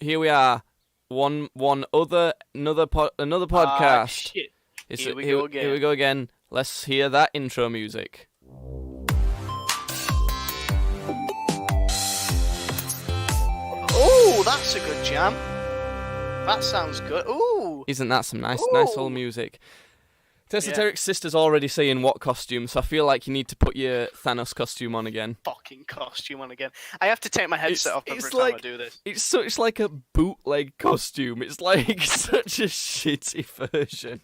here we are. Another podcast. Shit. Here we go again. Let's hear that intro music. Oh, that's a good jam. That sounds good. Ooh. Isn't that some nice old music? Tesoteric's sister's already saying what costume, so I feel like you need to put your Thanos costume on again. Fucking costume on again. I have to take my headset off every time I do this. It's such like a bootleg costume. It's like such a shitty version.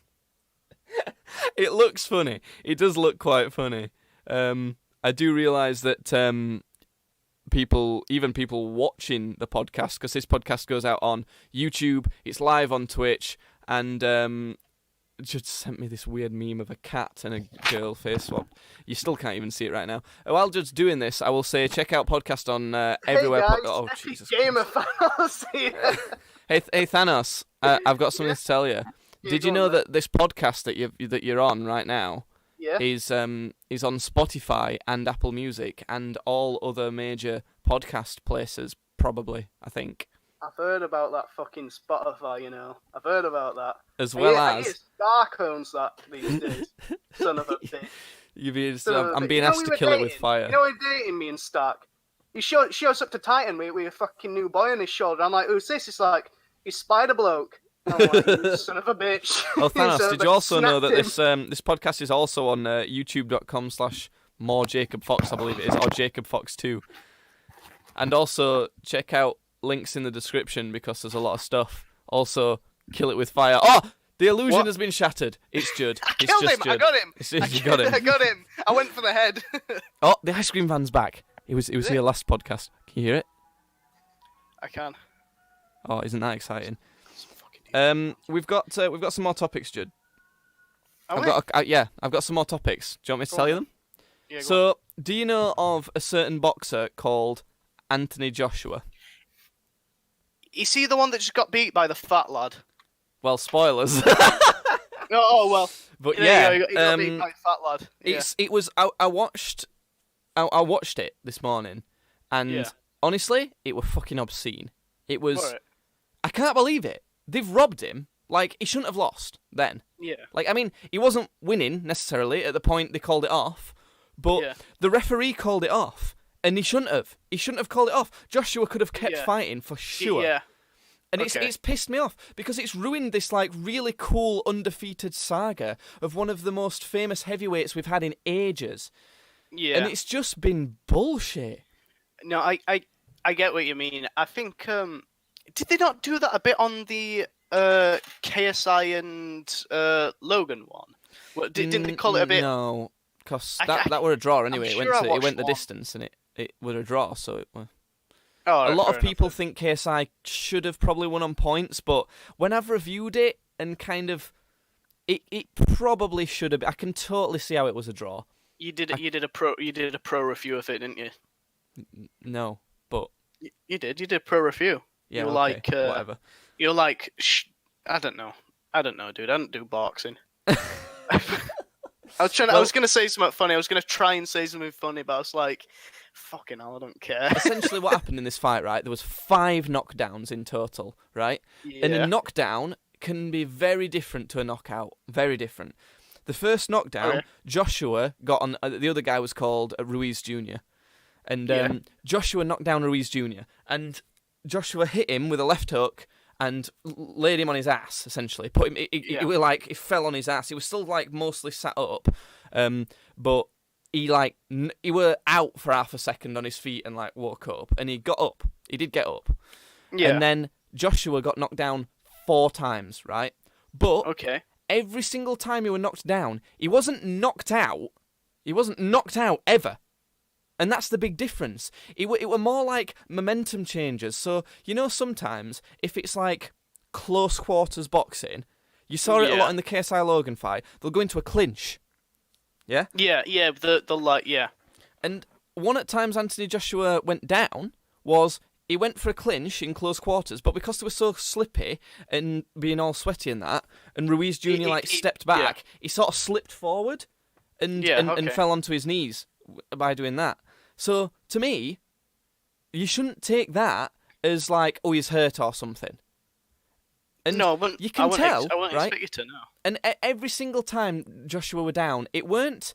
It looks funny. It does look quite funny. I do realise that people watching the podcast, because this podcast goes out on YouTube, it's live on Twitch, and just sent me this weird meme of a cat and a girl face swap. You still can't even see it right now. While just doing this, I will say check out podcast on everywhere. Hey guys, oh Jesus! Gamer Thanos here. Hey Thanos, I've got something to tell you. Did you know that this podcast that you're on right now is on Spotify and Apple Music and all other major podcast places? Probably, I think. I've heard about that fucking Spotify, you know. I've heard about that. As well I as... hear Stark owns that these days. Son of a bitch. I'm being asked to kill it with fire. You know we're dating, me and Stark? He shows up to Titan with a fucking new boy on his shoulder. I'm like, who's this? It's like, he's Spider Bloke. I'm like, you son of a bitch. Oh, Thanos, did you also know that this podcast is also on youtube.com/moreJacobFox, I believe it is, or JacobFox2. And also, check out links in the description because there's a lot of stuff. Also, kill it with fire. Oh! The illusion has been shattered. It's Judd. I killed him. Judd. I got him. You got him. I got him. I went for the head. Oh, the ice cream van's back. It was here last podcast. Can you hear it? I can. Oh, isn't that exciting? We've got some more topics, Judd. I've got some more topics. Do you want me to tell you them? Yeah, so, do you know of a certain boxer called Anthony Joshua? Is he the one that just got beat by the fat lad? Well, spoilers. Oh well. But he got beat by the fat lad. Yeah. I watched it this morning, and honestly, it was fucking obscene. It was. What? I can't believe it. They've robbed him. Like, he shouldn't have lost then. Yeah. Like, I mean, he wasn't winning necessarily at the point they called it off, but the referee called it off, and he shouldn't have. He shouldn't have called it off. Joshua could have kept fighting for sure. Yeah. And it's pissed me off because it's ruined this like really cool undefeated saga of one of the most famous heavyweights we've had in ages. Yeah. And it's just been bullshit. No, I get what you mean. I think did they not do that a bit on the KSI and Logan one? Didn't they call it a bit? No, because that were a draw anyway. It went the distance and it was a draw, so it was. Oh, a lot of people think KSI should have probably won on points, but when I've reviewed it and kind of, it probably should have. I can totally see how it was a draw. You did a pro review of it, didn't you? No, but you did a pro review. Yeah, you're whatever. You're like, I don't know, dude. I don't do boxing. I was gonna say something funny. I was gonna try and say something funny, but I was like, fucking hell, I don't care. Essentially, what happened in this fight, right? There was 5 knockdowns in total, right? Yeah. And a knockdown can be very different to a knockout. Very different. The first knockdown, Joshua got on. The other guy was called Ruiz Jr. And Joshua knocked down Ruiz Jr. And Joshua hit him with a left hook and laid him on his ass, essentially. Put him. It was like he fell on his ass. He was still like mostly sat up, but he were out for half a second on his feet and like woke up, and he got up. He did get up. Yeah. And then Joshua got knocked down 4 times, right? But every single time he was knocked down, he wasn't knocked out. He wasn't knocked out ever. And that's the big difference. It were more like momentum changes. So, you know, sometimes if it's like close quarters boxing, you saw it a lot in the KSI Logan fight, they'll go into a clinch. Yeah? Yeah. And one at times Anthony Joshua went down was he went for a clinch in close quarters, but because they were so slippy and being all sweaty and that, and Ruiz Jr. stepped back, he sort of slipped forward and fell onto his knees by doing that. So, to me, you shouldn't take that as like, oh, he's hurt or something. And no, but you can tell, I wouldn't right? expect you to know. And every single time Joshua were down, it weren't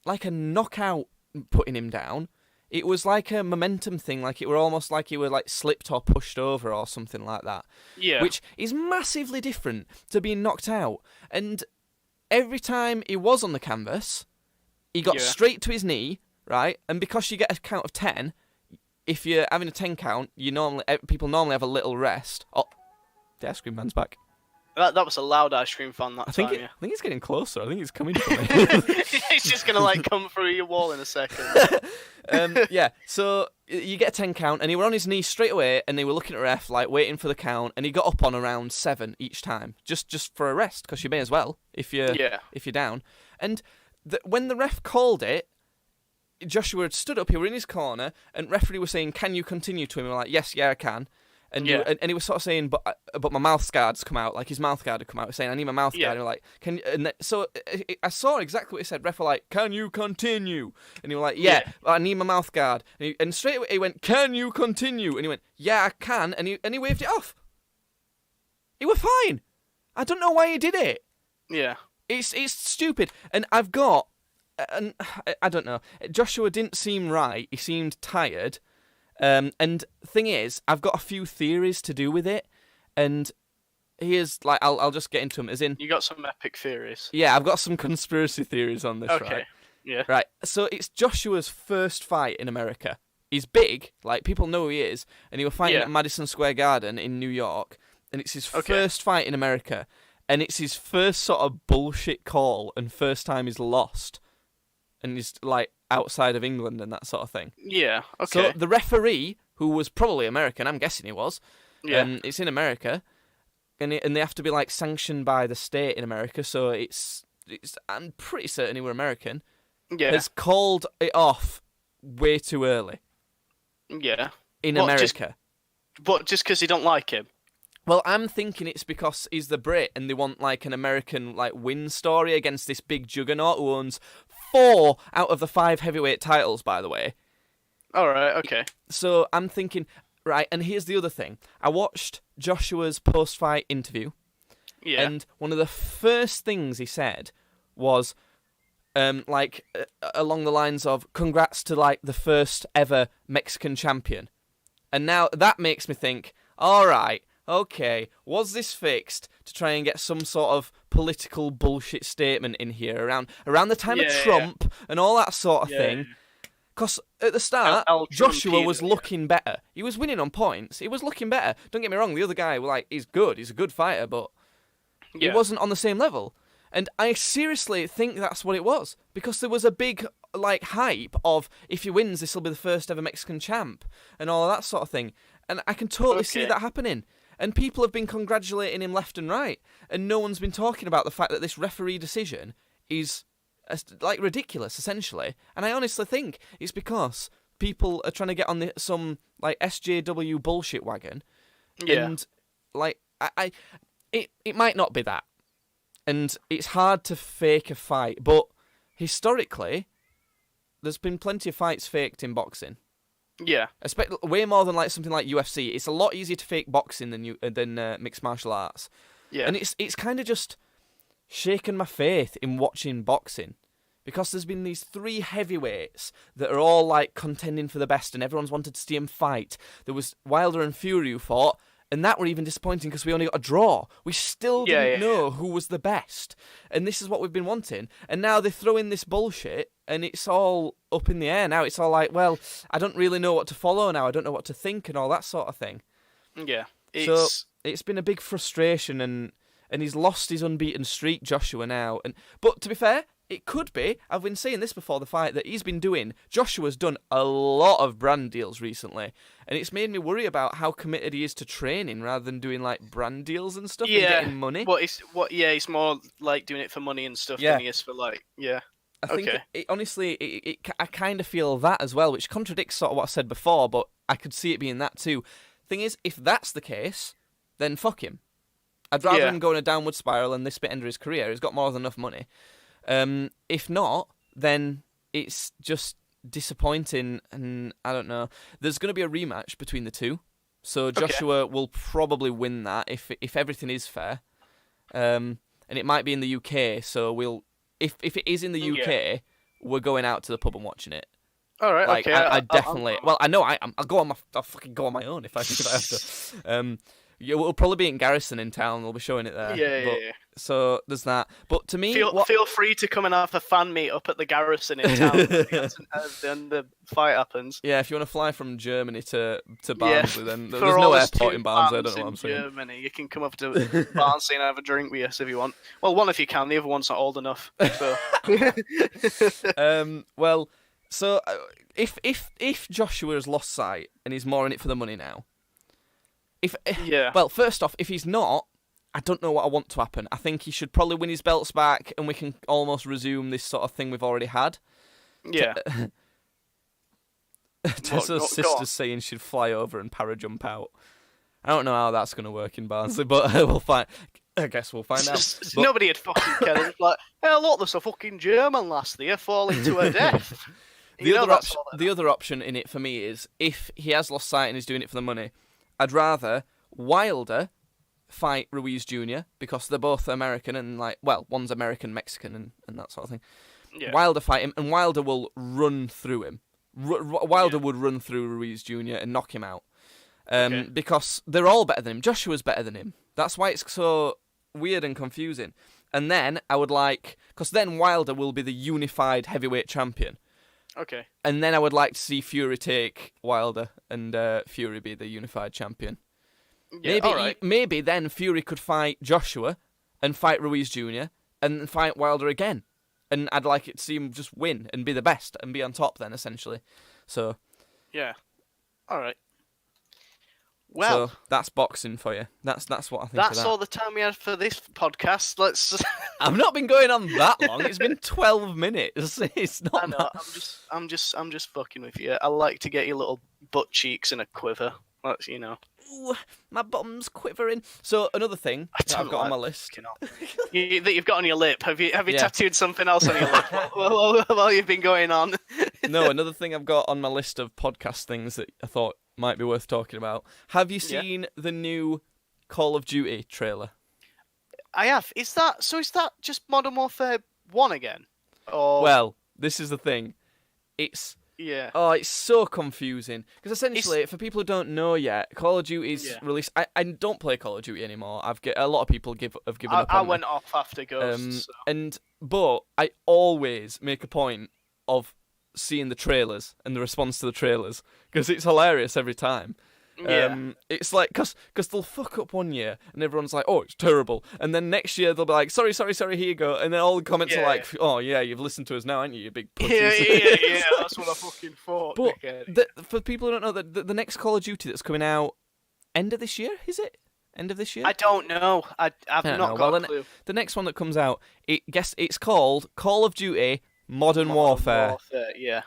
like a knockout putting him down. It was like a momentum thing, like it were almost like he were like slipped or pushed over or something like that. Yeah. Which is massively different to being knocked out. And every time he was on the canvas, he got straight to his knee, right? And because you get a count of 10, if you're having a 10 count, people normally have a little rest. Oh, the ice cream man's back. That was a loud ice cream fan that time. I think he's getting closer. I think he's coming for me. He's just gonna like come through your wall in a second. Yeah, so you get a 10 count, and he were on his knees straight away, and they were looking at ref, like waiting for the count, and he got up on around 7 each time, just for a rest, because you may as well if you're down. And when the ref called it, Joshua had stood up. He were in his corner, and referee was saying, "Can you continue?" to him. And we're like, "Yes, I can." And he was sort of saying, but my mouth guard's come out. Like his mouth guard had come out, saying, "I need my mouth guard." And we're like, "Can?" So I saw exactly what he said. Ref were like, "Can you continue?" And he was like, "Yeah, I need my mouth guard." And straight away he went, "Can you continue?" And he went, "Yeah, I can." And he waved it off. He were fine. I don't know why he did it. Yeah, it's stupid. And I've got, and I don't know. Joshua didn't seem right. He seemed tired. And thing is, I've got a few theories to do with it, and here's like I'll just get into them. As in, you got some epic theories. Yeah, I've got some conspiracy theories on this. Okay. Right? Yeah. Right. So it's Joshua's first fight in America. He's big, like people know who he is, and he was fighting at Madison Square Garden in New York, and it's his first fight in America, and it's his first sort of bullshit call and first time he's lost, and he's like outside of England and that sort of thing. Yeah, okay. So the referee, who was probably American, I'm guessing he was, it's in America, and they have to be like sanctioned by the state in America, so it's I'm pretty certain he were American, has called it off way too early. Yeah. In America. Just because they don't like him? Well, I'm thinking it's because he's the Brit and they want like an American like win story against this big juggernaut who owns 4 out of the 5 heavyweight titles, by the way. All right, okay. So I'm thinking, right, and here's the other thing. I watched Joshua's post-fight interview, and one of the first things he said was, along the lines of, "Congrats to like the first ever Mexican champion." And now that makes me think, all right, okay, was this fixed to try and get some sort of political bullshit statement in here around the time of Trump and all that sort of thing? Because at the start, Joshua was looking better. He was winning on points. He was looking better. Don't get me wrong, the other guy, he's good. He's a good fighter, but he wasn't on the same level. And I seriously think that's what it was. Because there was a big, hype of, if he wins, this will be the first ever Mexican champ. And all of that sort of thing. And I can totally see that happening. And people have been congratulating him left and right. And no one's been talking about the fact that this referee decision is, ridiculous, essentially. And I honestly think it's because people are trying to get on some SJW bullshit wagon. Yeah. And, it might not be that. And it's hard to fake a fight. But historically, there's been plenty of fights faked in boxing. Yeah. Way more than something like UFC. It's a lot easier to fake boxing than mixed martial arts. Yeah. And it's kind of just shaken my faith in watching boxing, because there's been these 3 heavyweights that are all contending for the best, and everyone's wanted to see them fight. There was Wilder and Fury who fought, and that were even disappointing because we only got a draw. We still didn't know who was the best, and this is what we've been wanting. And now they throw in this bullshit, and it's all up in the air now. It's all well, I don't really know what to follow now. I don't know what to think and all that sort of thing. Yeah. So it's been a big frustration, and he's lost his unbeaten streak, Joshua, now. But to be fair, it could be, I've been saying this before the fight, that Joshua's done a lot of brand deals recently, and it's made me worry about how committed he is to training rather than doing brand deals and stuff and getting money. He's more doing it for money and stuff than he is for I think honestly, I kind of feel that as well, which contradicts sort of what I said before, but I could see it being that too. Thing is, if that's the case, then fuck him. I'd rather him go in a downward spiral and this bit end of his career. He's got more than enough money. If not, then it's just disappointing, and I don't know. There's going to be a rematch between the two, So Joshua will probably win that if everything is fair. And it might be in the UK, so if it is in the UK, we're going out to the pub and watching it. All right, like, okay. I definitely. Well, I know I'll go on I'll fucking go on my own if I have to. It'll probably be in Garrison in town. They'll be showing it there. Yeah. So there's that. But to me, feel free to come and have a fan meet up at the Garrison in town when the fight happens. Yeah, if you want to fly from Germany to Barnsley, then there's For no all airport in Barnsley. I don't know what I'm saying. Germany, you can come up to Barnsley and have a drink with us if you want. Well, one if you can. The other one's not old enough. So. Well, so if Joshua has lost sight and he's more in it for the money now. Well, first off, if he's not, I don't know what I want to happen. I think he should probably win his belts back, and we can almost resume this sort of thing we've already had. Yeah. Tessa's sister's saying she'd fly over and parajump out. I don't know how that's going to work in Barnsley, but we'll find. I guess we'll find out. But nobody had fucking cared. It's like, hey, look, there's a fucking German last year falling to her death. The other option in it for me is if he has lost sight and he's doing it for the money, I'd rather Wilder fight Ruiz Jr. because they're both American and one's American, Mexican and that sort of thing. Yeah. Wilder fight him and Wilder will run through him. Wilder would run through Ruiz Jr. and knock him out because they're all better than him. Joshua's better than him. That's why it's so weird and confusing. And then I would because then Wilder will be the unified heavyweight champion. Okay. And then I would like to see Fury take Wilder and Fury be the unified champion. Yeah, maybe then Fury could fight Joshua and fight Ruiz Jr. and fight Wilder again. And I'd like it to see him just win and be the best and be on top then, essentially. So. Yeah. All right. Well, so that's boxing for you. That's what I think. That's all the time we had for this podcast. Let's. I've not been going on that long. It's been 12 minutes. It's not. I know. I'm just fucking with you. I like to get your little butt cheeks in a quiver. That's Ooh, my bum's quivering. So another thing that I've got on my list that you've got on your lip. Have you tattooed something else on your lip while you've been going on? No, another thing I've got on my list of podcast things that I thought might be worth talking about. Have you seen the new Call of Duty trailer? I have. Is that just Modern Warfare 1 again? Or... Well, this is the thing. It's so confusing because essentially, for people who don't know yet, Call of Duty's released. I don't play Call of Duty anymore. A lot of people have given up. I went off after Ghosts. But I always make a point of seeing the trailers and the response to the trailers because it's hilarious every time. It's like because they'll fuck up one year and everyone's like, oh, it's terrible, and then next year they'll be like, sorry, here you go, and then all the comments are like, oh yeah, you've listened to us now, haven't you big pussies? Yeah, that's what I fucking thought. But for people who don't know, the next Call of Duty that's coming out end of this year, is it? End of this year? I don't know. I've not got a clue. The next one that comes out, it's called Call of Duty Modern Warfare. Yeah.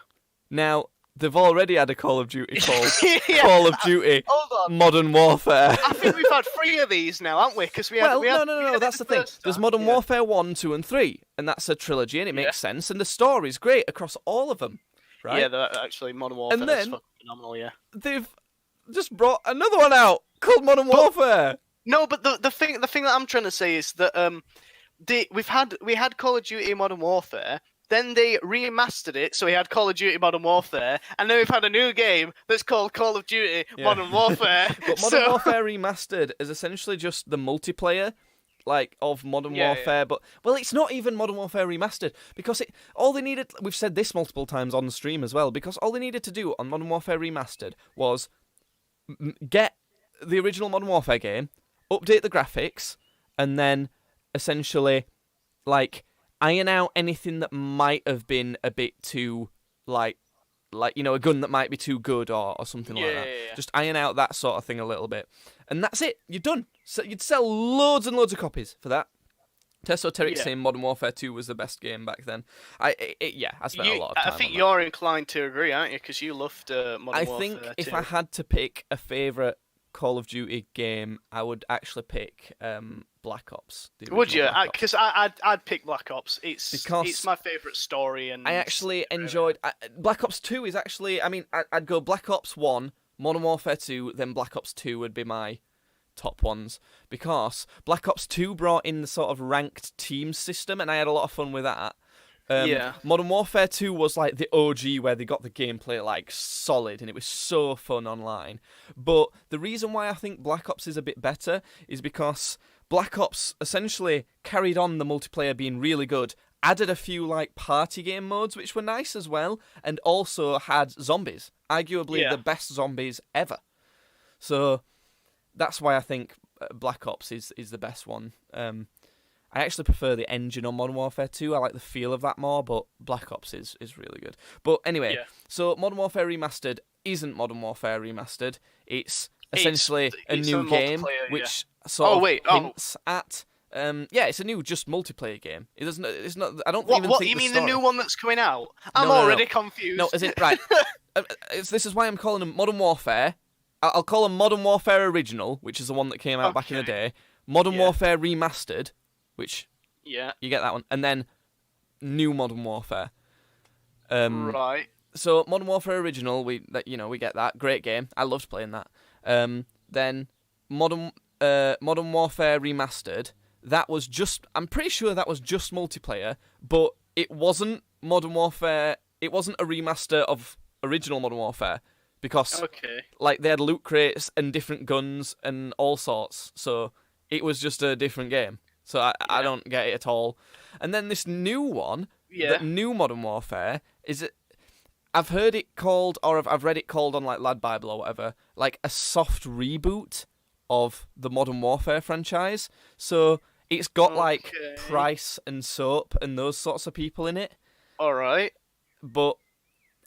Now, they've already had a Call of Duty called Call of Duty Modern Warfare. I think we've had 3 of these now, haven't we? Because no, that's the thing. There's Modern Warfare 1, 2, and 3, and that's a trilogy, and it makes sense, and the story's great across all of them, right? Yeah, actually, Modern Warfare is phenomenal, yeah. They've just brought another one out called Modern Warfare. No, but the thing that I'm trying to say is that we had Call of Duty Modern Warfare. Then they remastered it, so we had Call of Duty Modern Warfare, and then we've had a new game that's called Call of Duty Modern Warfare. But Modern Warfare Remastered is essentially just the multiplayer, of Modern Warfare. But it's not even Modern Warfare Remastered because all they needed. We've said this multiple times on the stream as well. Because all they needed to do on Modern Warfare Remastered was get the original Modern Warfare game, update the graphics, and then essentially iron out anything that might have been a bit too, a gun that might be too good or something like that. Yeah. Just iron out that sort of thing a little bit. And that's it. You're done. So you'd sell loads and loads of copies for that. Tesso saying Modern Warfare 2 was the best game back then. I spent a lot of time I think on you're inclined to agree, aren't you? Because you loved Modern Warfare 2. I think if I had to pick a favourite Call of Duty game, I would actually pick Black Ops. Would you? Because I'd pick Black Ops. It's my favourite story, and I actually enjoyed Black Ops 2. Is actually, I'd go Black Ops 1, Modern Warfare 2, then Black Ops 2 would be my top ones, because Black Ops 2 brought in the sort of ranked team system, and I had a lot of fun with that. Modern Warfare 2 was like the OG, where they got the gameplay like solid, and it was so fun online. But the reason why I think Black Ops is a bit better is because Black Ops essentially carried on the multiplayer being really good, added a few like party game modes which were nice as well, and also had zombies, arguably the best zombies ever. So that's why I think Black Ops is the best one. I actually prefer the engine on Modern Warfare 2. I like the feel of that more, but Black Ops is really good. But anyway, so Modern Warfare Remastered isn't Modern Warfare Remastered. It's essentially a new game, which sort of hints at... it's a new just multiplayer game. It doesn't. It's not. I don't even think. What you mean the new one that's coming out? I'm already confused. No, is it right? This is why I'm calling them Modern Warfare. I'll call them Modern Warfare Original, which is the one that came out back in the day. Modern Warfare Remastered, which you get that one, and then New Modern Warfare. Right. So Modern Warfare Original, we get that, great game. I loved playing that. Then Modern Warfare Remastered. That was just... I'm pretty sure that was just multiplayer, but it wasn't Modern Warfare... It wasn't a remaster of original Modern Warfare, because like they had loot crates and different guns and all sorts, so it was just a different game. So I don't get it at all. And then this new one, the new Modern Warfare, I've heard it called, or I've read it called on like Lad Bible or whatever, like a soft reboot of the Modern Warfare franchise. So it's got like Price and Soap and those sorts of people in it. All right. But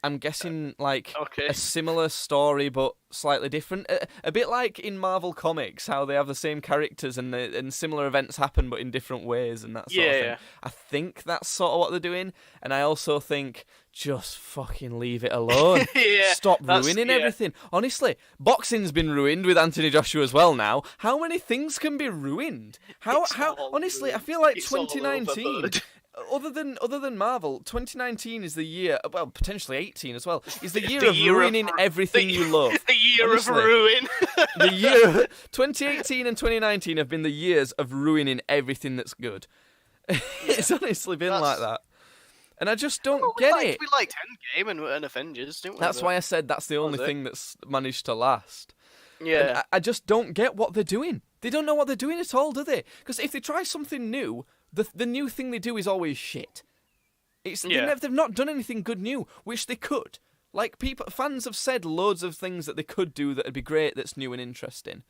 I'm guessing like a similar story but slightly different. A bit like in Marvel Comics, how they have the same characters and similar events happen but in different ways and that sort of thing. Yeah. I think that's sort of what they're doing. And I also think, just fucking leave it alone. Stop ruining everything. Honestly, boxing's been ruined with Anthony Joshua as well now. How many things can be ruined? How honestly, I feel like 2019... Other than Marvel, 2019 is the year, well, potentially 18 as well, is the year of ruining everything you love. The year of ruin. The year 2018 and 2019 have been the years of ruining everything that's good. It's honestly been like that. And I just don't get it. We liked Endgame and Avengers, didn't we? That's why I said that's the only thing that's managed to last. Yeah. And I just don't get what they're doing. They don't know what they're doing at all, do they? Because if they try something new... The new thing they do is always shit. They've not done anything good new, which they could. Like, fans have said loads of things that they could do that would be great, that's new and interesting.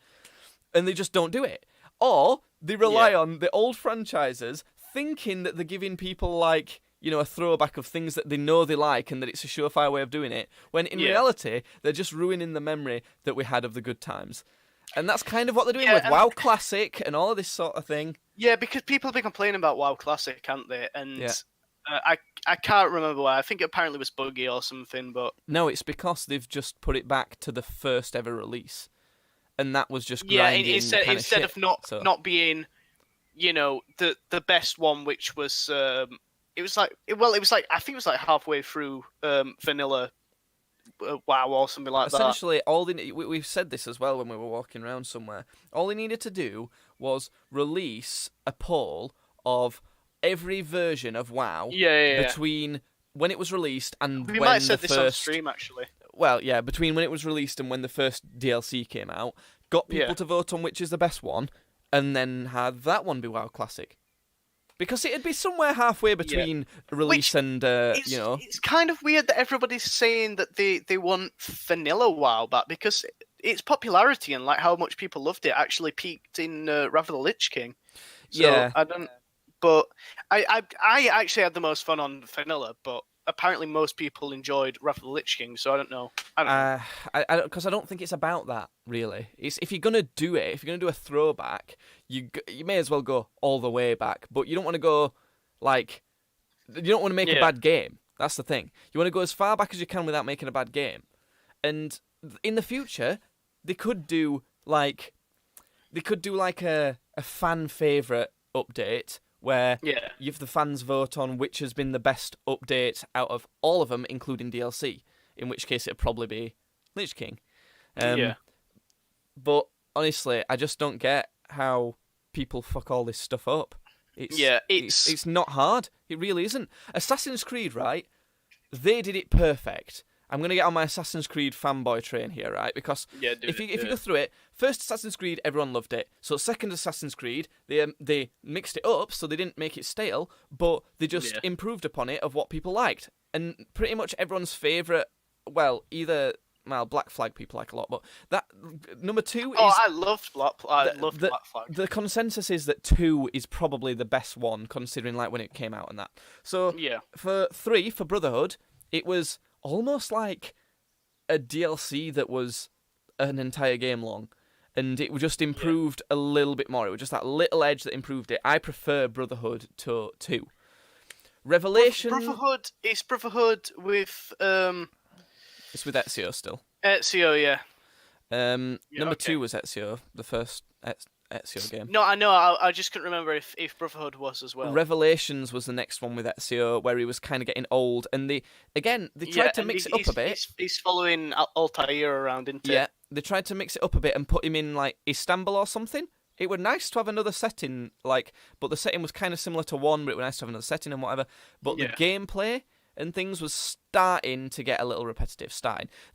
And they just don't do it. Or they rely on the old franchises, thinking that they're giving people, like, a throwback of things that they know they like and that it's a surefire way of doing it, when in reality, they're just ruining the memory that we had of the good times. And that's kind of what they're doing with WoW Classic and all of this sort of thing. Yeah, because people have been complaining about WoW Classic, haven't they? And I can't remember why. I think it apparently was buggy or something, but... No, it's because they've just put it back to the first ever release. And that was just grinding instead of not being, the best one, which was... it was like I think it was like halfway through vanilla WoW or something like that. Essentially, we've said this as well when we were walking around somewhere. All they needed to do was release a poll of every version of WoW between when it was released and we might have said this on stream, actually. Well, yeah, between when it was released and when the first DLC came out, got people to vote on which is the best one, and then had that one be WoW Classic. Because it'd be somewhere halfway between release and, It's kind of weird that everybody's saying that they want vanilla WoW back, because its popularity and like how much people loved it actually peaked in Wrath of the Lich King. So, I don't... But I actually had the most fun on vanilla, but apparently most people enjoyed Wrath of the Lich King, so I don't know. Because I don't think it's about that, really. If you're going to do it, if you're going to do a throwback, you may as well go all the way back. But you don't want to go, like... You don't want to make a bad game. That's the thing. You want to go as far back as you can without making a bad game. And in the future, they could do, like... a fan favourite update where if the fans vote on which has been the best update out of all of them, including DLC, in which case it'd probably be Lich King. Yeah. But honestly, I just don't get how people fuck all this stuff up. It's not hard. It really isn't. Assassin's Creed, right? They did it perfect. I'm going to get on my Assassin's Creed fanboy train here, right? Because if you go through it, first Assassin's Creed, everyone loved it. So second Assassin's Creed, they mixed it up, so they didn't make it stale, but they just improved upon it of what people liked. And pretty much everyone's favourite, Black Flag people like a lot, but that number 2 is... Oh, I loved Black Flag. The consensus is that 2 is probably the best one, considering like when it came out and that. So for 3, for Brotherhood, it was almost like a DLC that was an entire game long, and it just improved a little bit more. It was just that little edge that improved it. I prefer Brotherhood to 2. Revelation... Brotherhood with... It's with Ezio still. Ezio, yeah. Number 2 was Ezio, the first Ezio game. No, I know. I just couldn't remember if Brotherhood was as well. Revelations was the next one with Ezio, where he was kind of getting old, and they tried to mix it up a bit. He's following Altair around, isn't it? Yeah, they tried to mix it up a bit and put him in like Istanbul or something. It would nice to have another setting, but the setting was kind of similar to 1, but it would nice to have another setting and whatever. But the gameplay and things was starting to get a little repetitive.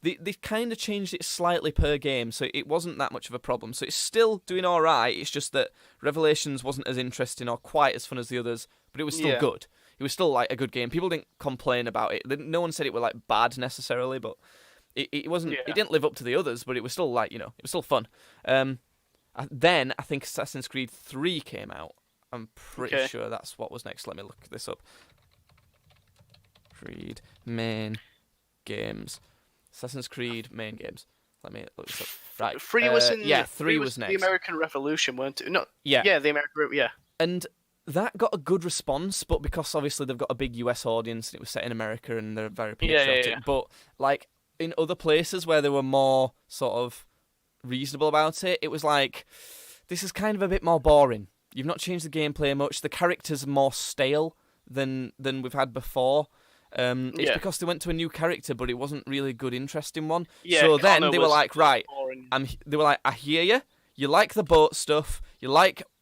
They kind of changed it slightly per game, so it wasn't that much of a problem. So it's still doing all right. It's just that Revelations wasn't as interesting or quite as fun as the others, but it was still good. It was still like a good game. People didn't complain about it. No one said it was like bad necessarily, but it wasn't. It didn't live up to the others, but it was still it was still fun. Then I think Assassin's Creed 3 came out. I'm pretty sure that's what was next. Let me look this up. Creed main games. Assassin's Creed main games. Let me look this up. Right. 3 was in 3 was next. The American Revolution, weren't it? No. Yeah, the American. Yeah. And that got a good response, but because obviously they've got a big US audience and it was set in America and they're very patriotic. But like in other places where they were more sort of reasonable about it, it was like, this is kind of a bit more boring. You've not changed the gameplay much. The characters are more stale than we've had before. It's because they went to a new character, but it wasn't really a good, interesting one. So then they were like, right, I hear you. You like the boat stuff.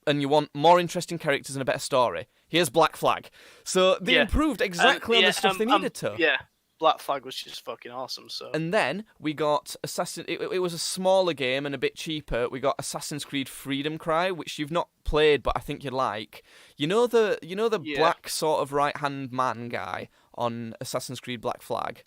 And you want more interesting characters and a better story. Here's Black Flag. So they improved exactly on the stuff they needed to. Yeah, Black Flag was just fucking awesome. So. And then we got It was a smaller game and a bit cheaper. We got Assassin's Creed Freedom Cry, which you've not played, but I think you'd like. You know the black sort of right-hand man guy on Assassin's Creed Black Flag?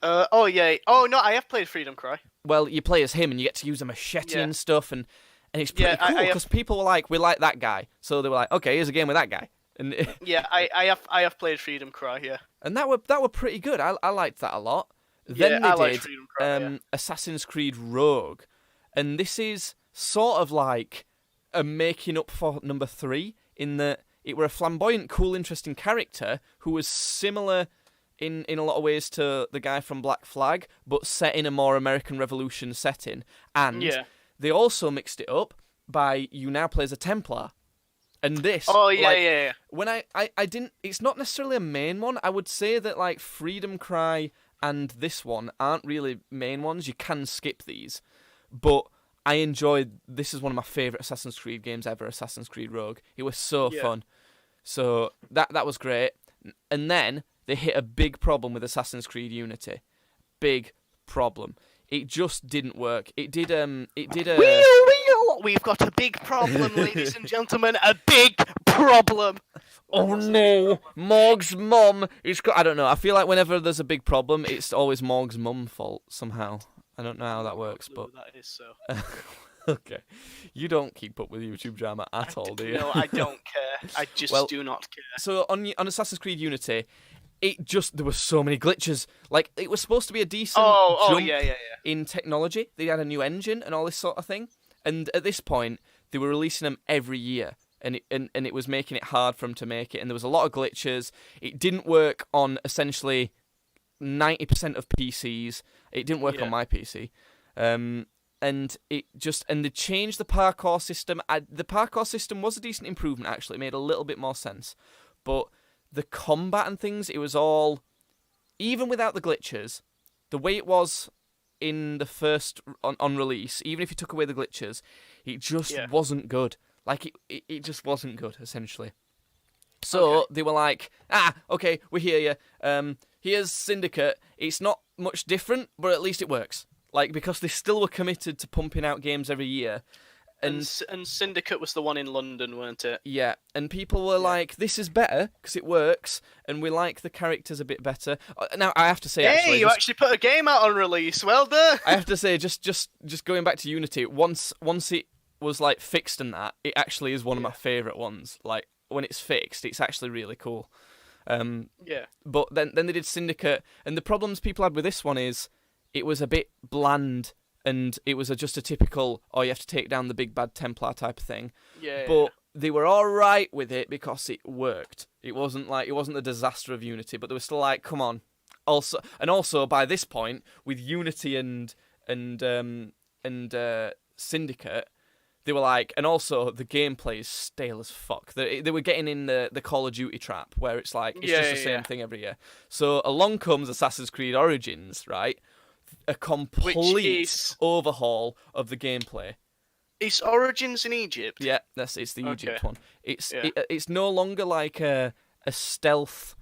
Oh yeah. Oh no, I have played Freedom Cry. Well, you play as him and you get to use a machete and stuff, and it's pretty cool because people were like, we like that guy. So they were like, okay, here's a game with that guy. And I have played Freedom Cry, and that were pretty good. I liked that a lot. Then they did Freedom Cry, Assassin's Creed Rogue, and this is sort of like a making up for number 3 in that it were a flamboyant, cool, interesting character who was similar in a lot of ways to the guy from Black Flag, but set in a more American Revolution setting. And they also mixed it up by you now play as a Templar. And this... Oh, yeah. When I didn't... It's not necessarily a main one. I would say that, like, Freedom Cry and this one aren't really main ones. You can skip these. But I enjoyed... This is one of my favourite Assassin's Creed games ever, Assassin's Creed Rogue. It was so fun. So that was great. And then they hit a big problem with Assassin's Creed Unity. Big problem. It just didn't work. It did a... We've got a big problem, ladies and gentlemen. A big problem. Oh no, Morg's mum is... I don't know. I feel like whenever there's a big problem, it's always Morg's mum's fault somehow. I don't know how that works, but... That is so. Okay. You don't keep up with YouTube drama at all, do you? No, I don't care. I just do not care. So on Assassin's Creed Unity... there were so many glitches. Like, it was supposed to be a decent jump in technology. They had a new engine and all this sort of thing. And at this point, they were releasing them every year. And it was making it hard for them to make it. And there was a lot of glitches. It didn't work on essentially 90% of PCs. It didn't work on my PC. And they changed the parkour system. The parkour system was a decent improvement, actually. It made a little bit more sense. But... the combat and things, it was all... Even without the glitches, the way it was in the first on release, even if you took away the glitches, it just Yeah. wasn't good. Like it just wasn't good, essentially. So they were like, okay, we hear you. Here's Syndicate. It's not much different, but at least it works. Like, because they still were committed to pumping out games every year. And Syndicate was the one in London, weren't it? Yeah, and people were like, this is better, because it works, and we like the characters a bit better. Now, I have to say, Hey, you actually put a game out on release. Well done. I have to say, just going back to Unity, once it was, like, fixed and that, it actually is one of my favourite ones. Like, when it's fixed, it's actually really cool. Yeah. But then they did Syndicate, and the problems people had with this one is it was a bit bland, and it was just a typical, you have to take down the big bad Templar type of thing. Yeah. But they were all right with it because it worked. It wasn't the disaster of Unity, but they were still like, come on. Also by this point, with Unity and Syndicate, they were like, and also the gameplay is stale as fuck. They were getting in the Call of Duty trap, where it's like, it's just the same thing every year. So along comes Assassin's Creed Origins, right? A complete overhaul of the gameplay. Is Origins in Egypt? Yeah, it's the Egypt one. It's no longer like a stealth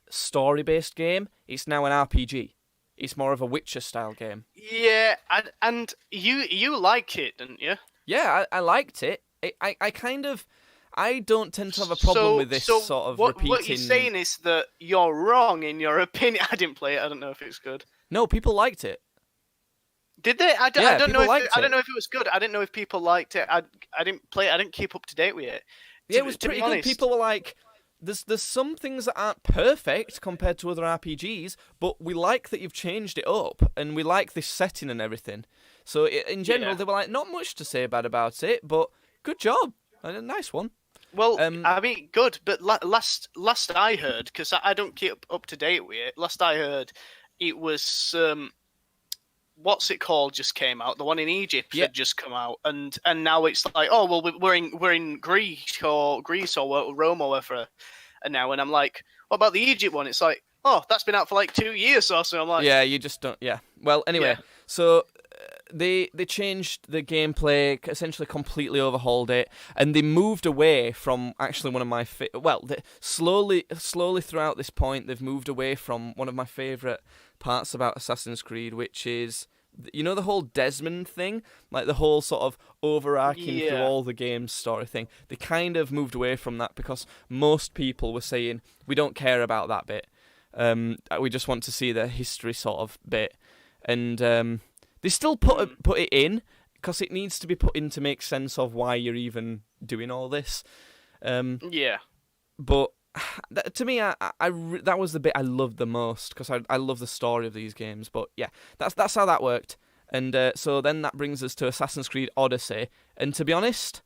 story-based game. It's now an RPG. It's more of a Witcher style game. Yeah, and you liked it, didn't you? Yeah, I liked it. I don't tend to have a problem with this sort of repeating. What you're saying is that you're wrong in your opinion. I didn't play it. I don't know if it's good. No, people liked it. Did they? I don't know. I don't it. know if it was good. I didn't know if people liked it. I didn't play it. I didn't keep up to date with it. Yeah, it was pretty good. People were like, there's some things that aren't perfect compared to other RPGs, but we like that you've changed it up, and we like this setting and everything. So in general, they were like, not much to say bad about it, but good job. A nice one. Well, I mean, good, but last I heard, because I don't keep up to date with it, last I heard, it was, what's it called just came out, the one in Egypt had just come out, and now it's like, oh, well, we're in Greece or Rome or whatever, and now, and I'm like, what about the Egypt one? It's like, oh, that's been out for like 2 years or so. I'm like, yeah, you just don't, Well, anyway, so they changed the gameplay, essentially completely overhauled it, and they moved away from actually one of my slowly throughout this point they've moved away from one of my favourite parts about Assassin's Creed, which is, you know, the whole Desmond thing, like the whole sort of overarching through all the games story thing. They kind of moved away from that because most people were saying, we don't care about that bit. We just want to see the history sort of bit, and they still put it in because it needs to be put in to make sense of why you're even doing all this. But to me, that was the bit I loved the most because I love the story of these games. But yeah, that's how that worked. And so then that brings us to Assassin's Creed Odyssey. And to be honest,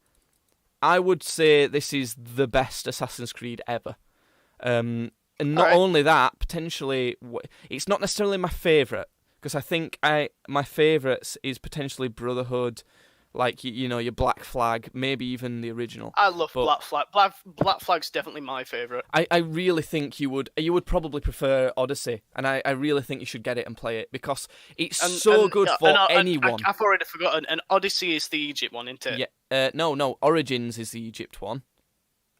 I would say this is the best Assassin's Creed ever. And not only that, potentially, it's not necessarily my favourite, because I think my favourites is potentially Brotherhood, like, you know, your Black Flag, maybe even the original. I love Black Flag. Black Flag's definitely my favourite. I really think you would probably prefer Odyssey, and I really think you should get it and play it, because it's so good for anyone. I've already forgotten, and Odyssey is the Egypt one, isn't it? Yeah. No, Origins is the Egypt one.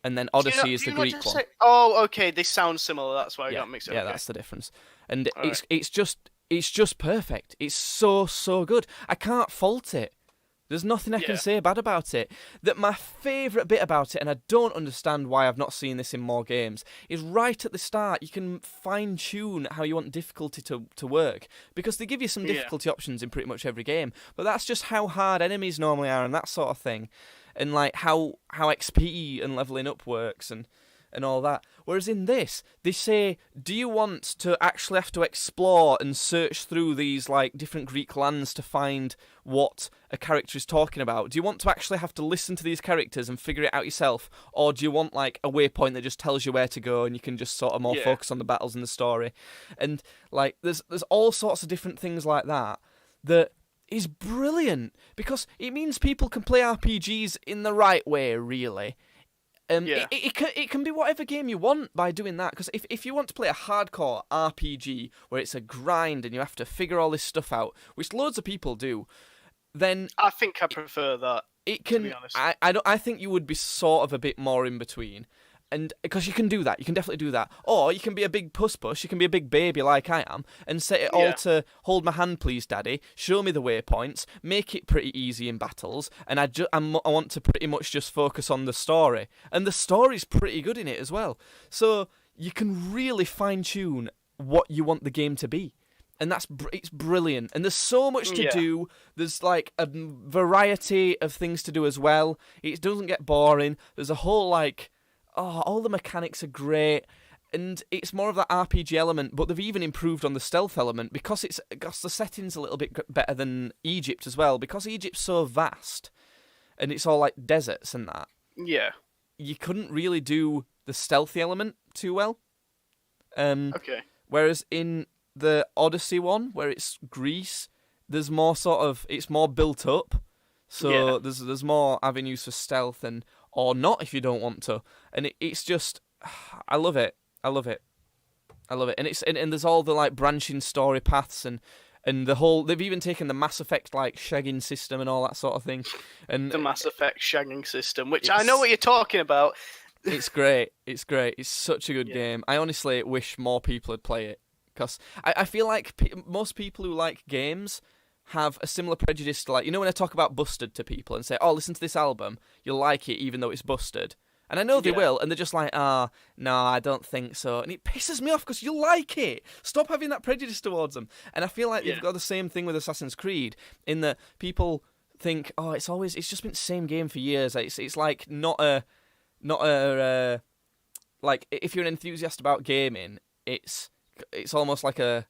And then Odyssey is the Greek one. Oh, okay. They sound similar. That's why I got mixed up. Yeah, that's the difference. And it's just perfect. It's so good. I can't fault it. There's nothing I can say bad about it. That my favourite bit about it, and I don't understand why I've not seen this in more games, is right at the start you can fine-tune how you want difficulty to work. Because they give you some difficulty options in pretty much every game. But that's just how hard enemies normally are and that sort of thing. And like how XP and leveling up works and all that. Whereas in this, they say, do you want to actually have to explore and search through these like different Greek lands to find what a character is talking about? Do you want to actually have to listen to these characters and figure it out yourself? Or do you want like a waypoint that just tells you where to go and you can just sort of more focus on the battles and the story? And like there's all sorts of different things like that is brilliant, because it means people can play RPGs in the right way, really. Yeah. It can be whatever game you want by doing that. Because if you want to play a hardcore RPG where it's a grind and you have to figure all this stuff out, which loads of people do, then I think I prefer that. it can. To be honest. I think you would be sort of a bit more in between. And because you can do that, you can definitely do that. Or you can be a big puss, you can be a big baby like I am, and set it all to hold my hand, please, Daddy. Show me the waypoints, make it pretty easy in battles, and I want to pretty much just focus on the story. And the story's pretty good in it as well. So you can really fine tune what you want the game to be. And it's brilliant. And there's so much to do. There's like a variety of things to do as well. It doesn't get boring. There's a whole all the mechanics are great, and it's more of that RPG element, but they've even improved on the stealth element because the setting's a little bit better than Egypt as well, because Egypt's so vast, and it's all like deserts and that. Yeah. You couldn't really do the stealthy element too well. Okay. Whereas in the Odyssey one, where it's Greece, there's more it's more built up, so there's more avenues for stealth or not if you don't want to, and it's just, I love it, and there's all the like branching story paths and the whole, they've even taken the Mass Effect like shagging system and all that sort of thing, and the Mass Effect shagging system, which I know what you're talking about. It's great, it's such a good game. I honestly wish more people would play it, because I feel like most people who like games have a similar prejudice to, like, you know, when I talk about Busted to people and say, oh, listen to this album, you'll like it even though it's busted. And I know they will, and they're just like, no, I don't think so. And it pisses me off because you like it. Stop having that prejudice towards them. And I feel like they've got the same thing with Assassin's Creed, in that people think, oh, it's just been the same game for years. It's like not a like, if you're an enthusiast about gaming, it's almost like a,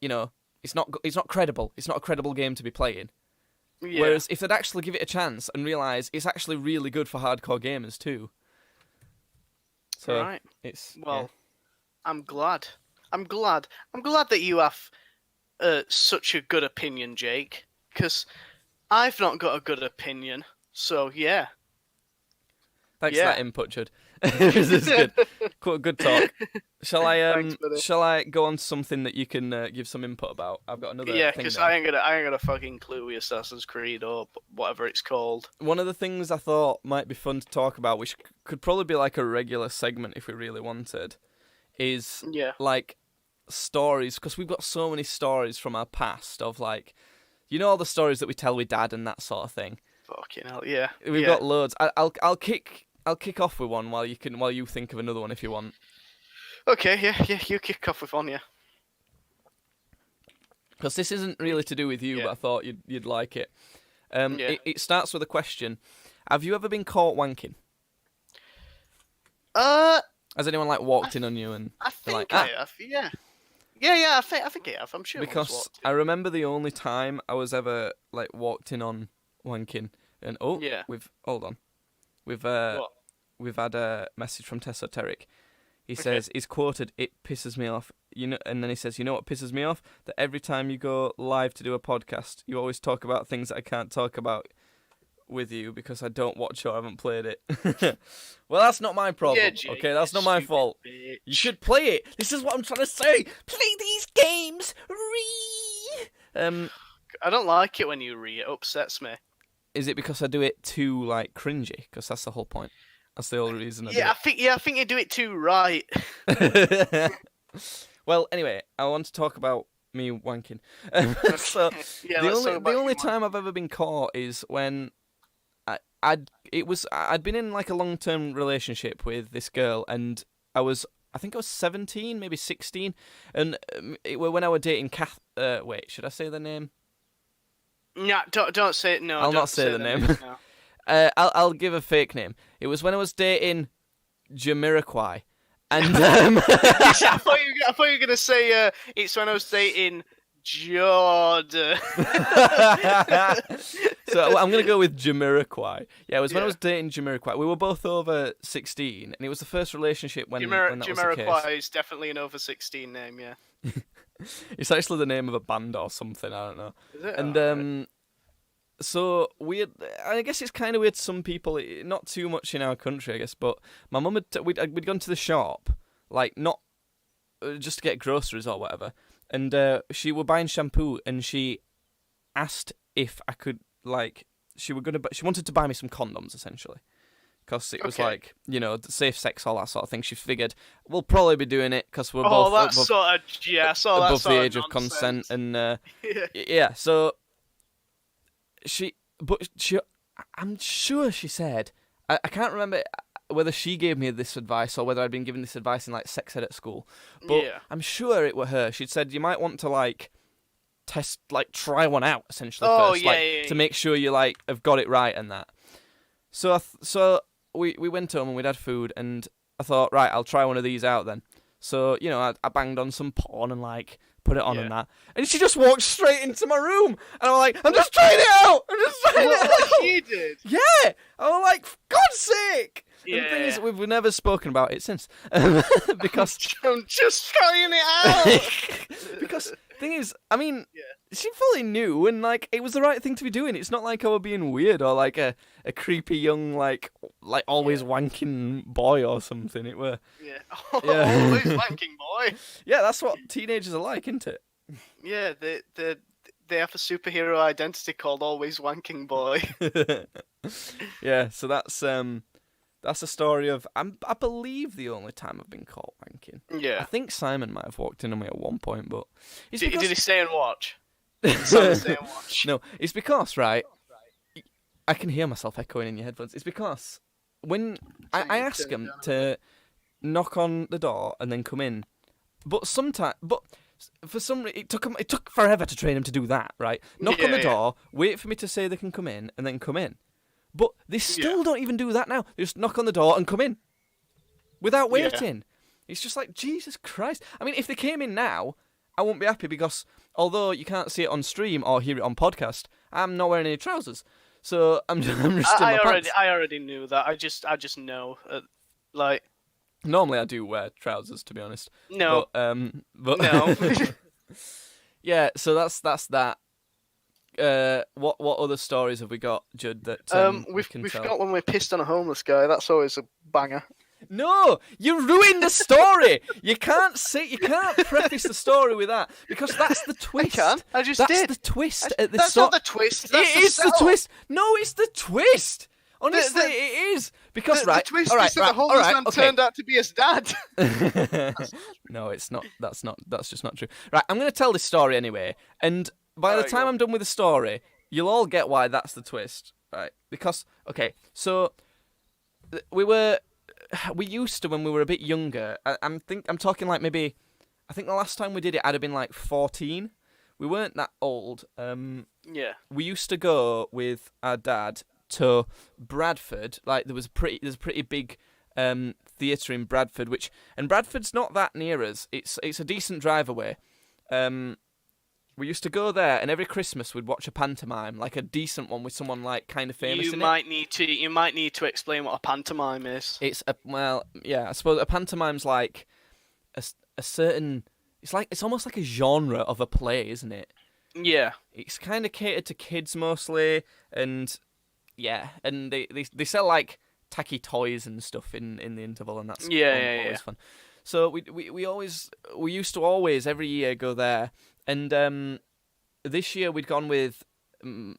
you know, it's not credible. It's not a credible game to be playing. Yeah. Whereas if they'd actually give it a chance and realise it's actually really good for hardcore gamers too. So right. I'm glad that you have such a good opinion, Jake, because I've not got a good opinion. So yeah. Thanks for that input, Judd. This is good. Good talk. Shall I go on to something that you can give some input about? I've got another. Yeah, because I ain't gonna fucking clue with Assassin's Creed or whatever it's called. One of the things I thought might be fun to talk about, which could probably be like a regular segment if we really wanted, is like stories, because we've got so many stories from our past of, like, you know, all the stories that we tell with Dad and that sort of thing. Fucking hell, yeah. We've got loads. I'll kick off with one while you think of another one if you want. Okay, yeah, you kick off with one, yeah. Because this isn't really to do with you, but I thought you'd like it. It starts with a question: have you ever been caught wanking? Has anyone walked in on you and? I think I have. Yeah. I think I have. I'm sure. Because I remember the only time I was ever walked in on wanking, and we've had a message from Tessoteric. He says, he's quoted, "It pisses me off." And then he says, "You know what pisses me off? That every time you go live to do a podcast, you always talk about things that I can't talk about with you because I don't watch or haven't played it." Well, that's not my problem. Yeah, Jake, okay, that's not my fault. Bitch. You should play it. This is what I'm trying to say. Play these games. I don't like it when you it upsets me. Is it because I do it too cringy? Because that's the whole point. That's the only reason I do it. I think you do it too right. Well, anyway, I want to talk about me wanking. So the only time I've ever been caught is when I'd been in a long-term relationship with this girl, and I think I was 17, maybe 16, and when I was dating Kath. Wait, should I say the name? No, don't say it. No, I'll not say the name. No. I'll give a fake name. It was when I was dating Jamiroquai, and I thought you were gonna say it's when I was dating Jordan. So I'm gonna go with Jamiroquai. Yeah, it was when I was dating Jamiroquai. We were both over 16, and it was the first relationship when that was the case. Jamiroquai is definitely an over 16 name. Yeah. It's actually the name of a band or something. I don't know. Is it? And So weird. I guess it's kind of weird. Some people, not too much in our country, I guess. But my mum we'd gone to the shop, like not just to get groceries or whatever, and she were buying shampoo, and she asked if I could she wanted to buy me some condoms essentially. Because it was like, safe sex, all that sort of thing. She figured we'll probably be doing it because we're both above the age of consent. And yeah, so I'm sure she said, I can't remember whether she gave me this advice or whether I'd been given this advice in like sex ed at school. But I'm sure it were her. She'd said you might want to test, try one out essentially first, to make sure you have got it right and that. So we went home and we'd had food, and I thought, right, I'll try one of these out then. So, I banged on some porn and put it on and that. And she just walked straight into my room. And I'm like, I'm just trying it out! I'm just trying it out! She did? Yeah! I was like, for God's sake! And the thing is, we've never spoken about it since. Because I'm just trying it out! Because the thing is, I mean, she fully knew, and it was the right thing to be doing. It's not like I were being weird or a creepy young always wanking boy or something. It were always wanking boy. Yeah, that's what teenagers are like, isn't it? Yeah, they have a superhero identity called Always Wanking Boy. Yeah, so that's a story of I believe the only time I've been caught wanking. Yeah, I think Simon might have walked in on me at one point, but did he stay and watch? No, it's because right. I can hear myself echoing in your headphones. It's because when I ask him to knock on the door and then come in, but for some reason it took forever to train him to do that. Right, knock on the door, wait for me to say they can come in, and then come in. But they still don't even do that now. They just knock on the door and come in without waiting. It's just like, Jesus Christ. I mean, if they came in now, I won't be happy because although you can't see it on stream or hear it on podcast, I'm not wearing any trousers. So I'm just in my pants. I already knew that. I just know. Normally I do wear trousers, to be honest. No. But no. Yeah, so that's that. What other stories have we got, Judd? That we've got when we pissed on a homeless guy. That's always a banger. No, you ruined the story. You can't preface the story with that because that's the twist. I just did. That's the twist at the That's not the twist. That's it is the twist. No, it's the twist. Honestly, it is because the twist is that the homeless man turned out to be his dad. No, it's not. That's just not true. Right, I'm going to tell this story anyway, and by the time I'm done with the story, you'll all get why that's the twist, right? Because so we used to when we were a bit younger. I'm talking maybe. I think the last time we did it, I'd have been 14. We weren't that old. We used to go with our dad to Bradford. There's a pretty big theatre in Bradford, and Bradford's not that near us. It's a decent drive away. We used to go there, and every Christmas we'd watch a pantomime, a decent one with someone kind of famous. You might need to explain what a pantomime is. It's I suppose a pantomime's a certain. It's almost like a genre of a play, isn't it? Yeah. It's kind of catered to kids mostly, and they sell tacky toys and stuff in the interval, and that's always fun. So we used to always every year go there. And this year we'd gone with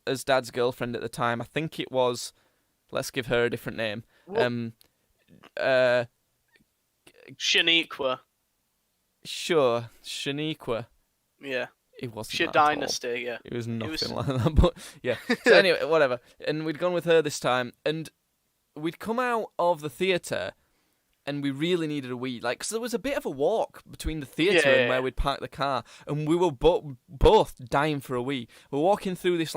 as Dad's girlfriend at the time. I think it was. Let's give her a different name. Shaniqua. Sure, Shaniqua. Yeah. It wasn't. She Dynasty. Yeah. It was nothing like that. But yeah. So anyway, whatever. And we'd gone with her this time, and we'd come out of the theatre. And we really needed a wee, because there was a bit of a walk between the theatre and where we'd park the car, and we were both dying for a wee. We're walking through this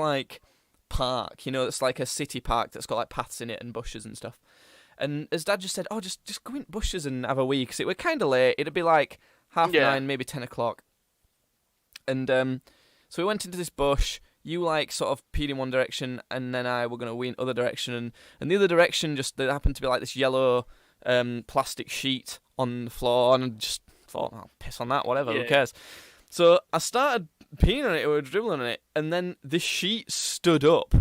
park, it's like a city park that's got paths in it and bushes and stuff. And as Dad just said, just go in bushes and have a wee, because it was kind of late. It'd be 9:30, maybe 10 o'clock. And so we went into this bush. You sort of peed in one direction, and then I were gonna wee in other direction, and the other direction there happened to be this yellow. Plastic sheet on the floor, and I just thought, I'll piss on that, whatever, who cares? So I started peeing on it or dribbling on it, and then the sheet stood up,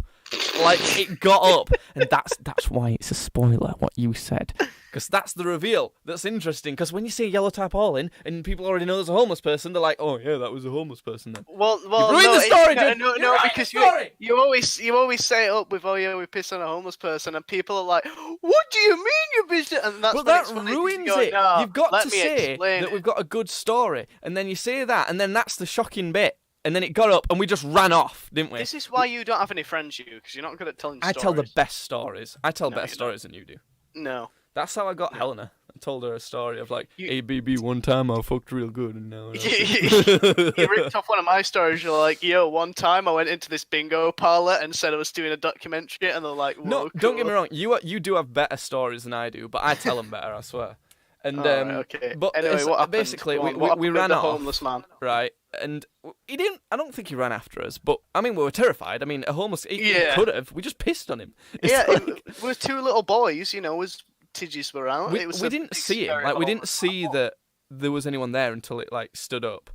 Like, it got up, and that's why it's a spoiler, what you said. Because that's the reveal. That's interesting, because when you see a yellow tarpaulin, and people already know there's a homeless person, they're like, oh, yeah, that was a homeless person then. Well, you ruined the story, dude! No, because you always say it up with, oh yeah, we pissed on a homeless person, and people are like, what do you mean you pissed? And that's that ruins it. No, you've got to say that we've got a good story, and then you say that, and then that's the shocking bit. And then it got up, and we just ran off, didn't we? This is why you don't have any friends, because you're not good at telling stories. I tell the best stories. I tell better stories than you do. No. That's how I got Helena. I told her a story of like, ABB, one time I fucked real good, and now... You ripped off one of my stories. You're like, yo, one time I went into this bingo parlor and said I was doing a documentary, and they're like, whoa, no, cool. Don't get me wrong. You do have better stories than I do, but I tell them better, I swear. And okay. But anyway, what happened? basically, what we happened ran with off, the homeless man, right? And he didn't. I don't think he ran after us, but I mean, we were terrified. I mean, a homeless. He could have. We just pissed on him. It was two little boys. Was Tidges were out. We didn't see him. Like, we didn't see that there was anyone there until it like stood up,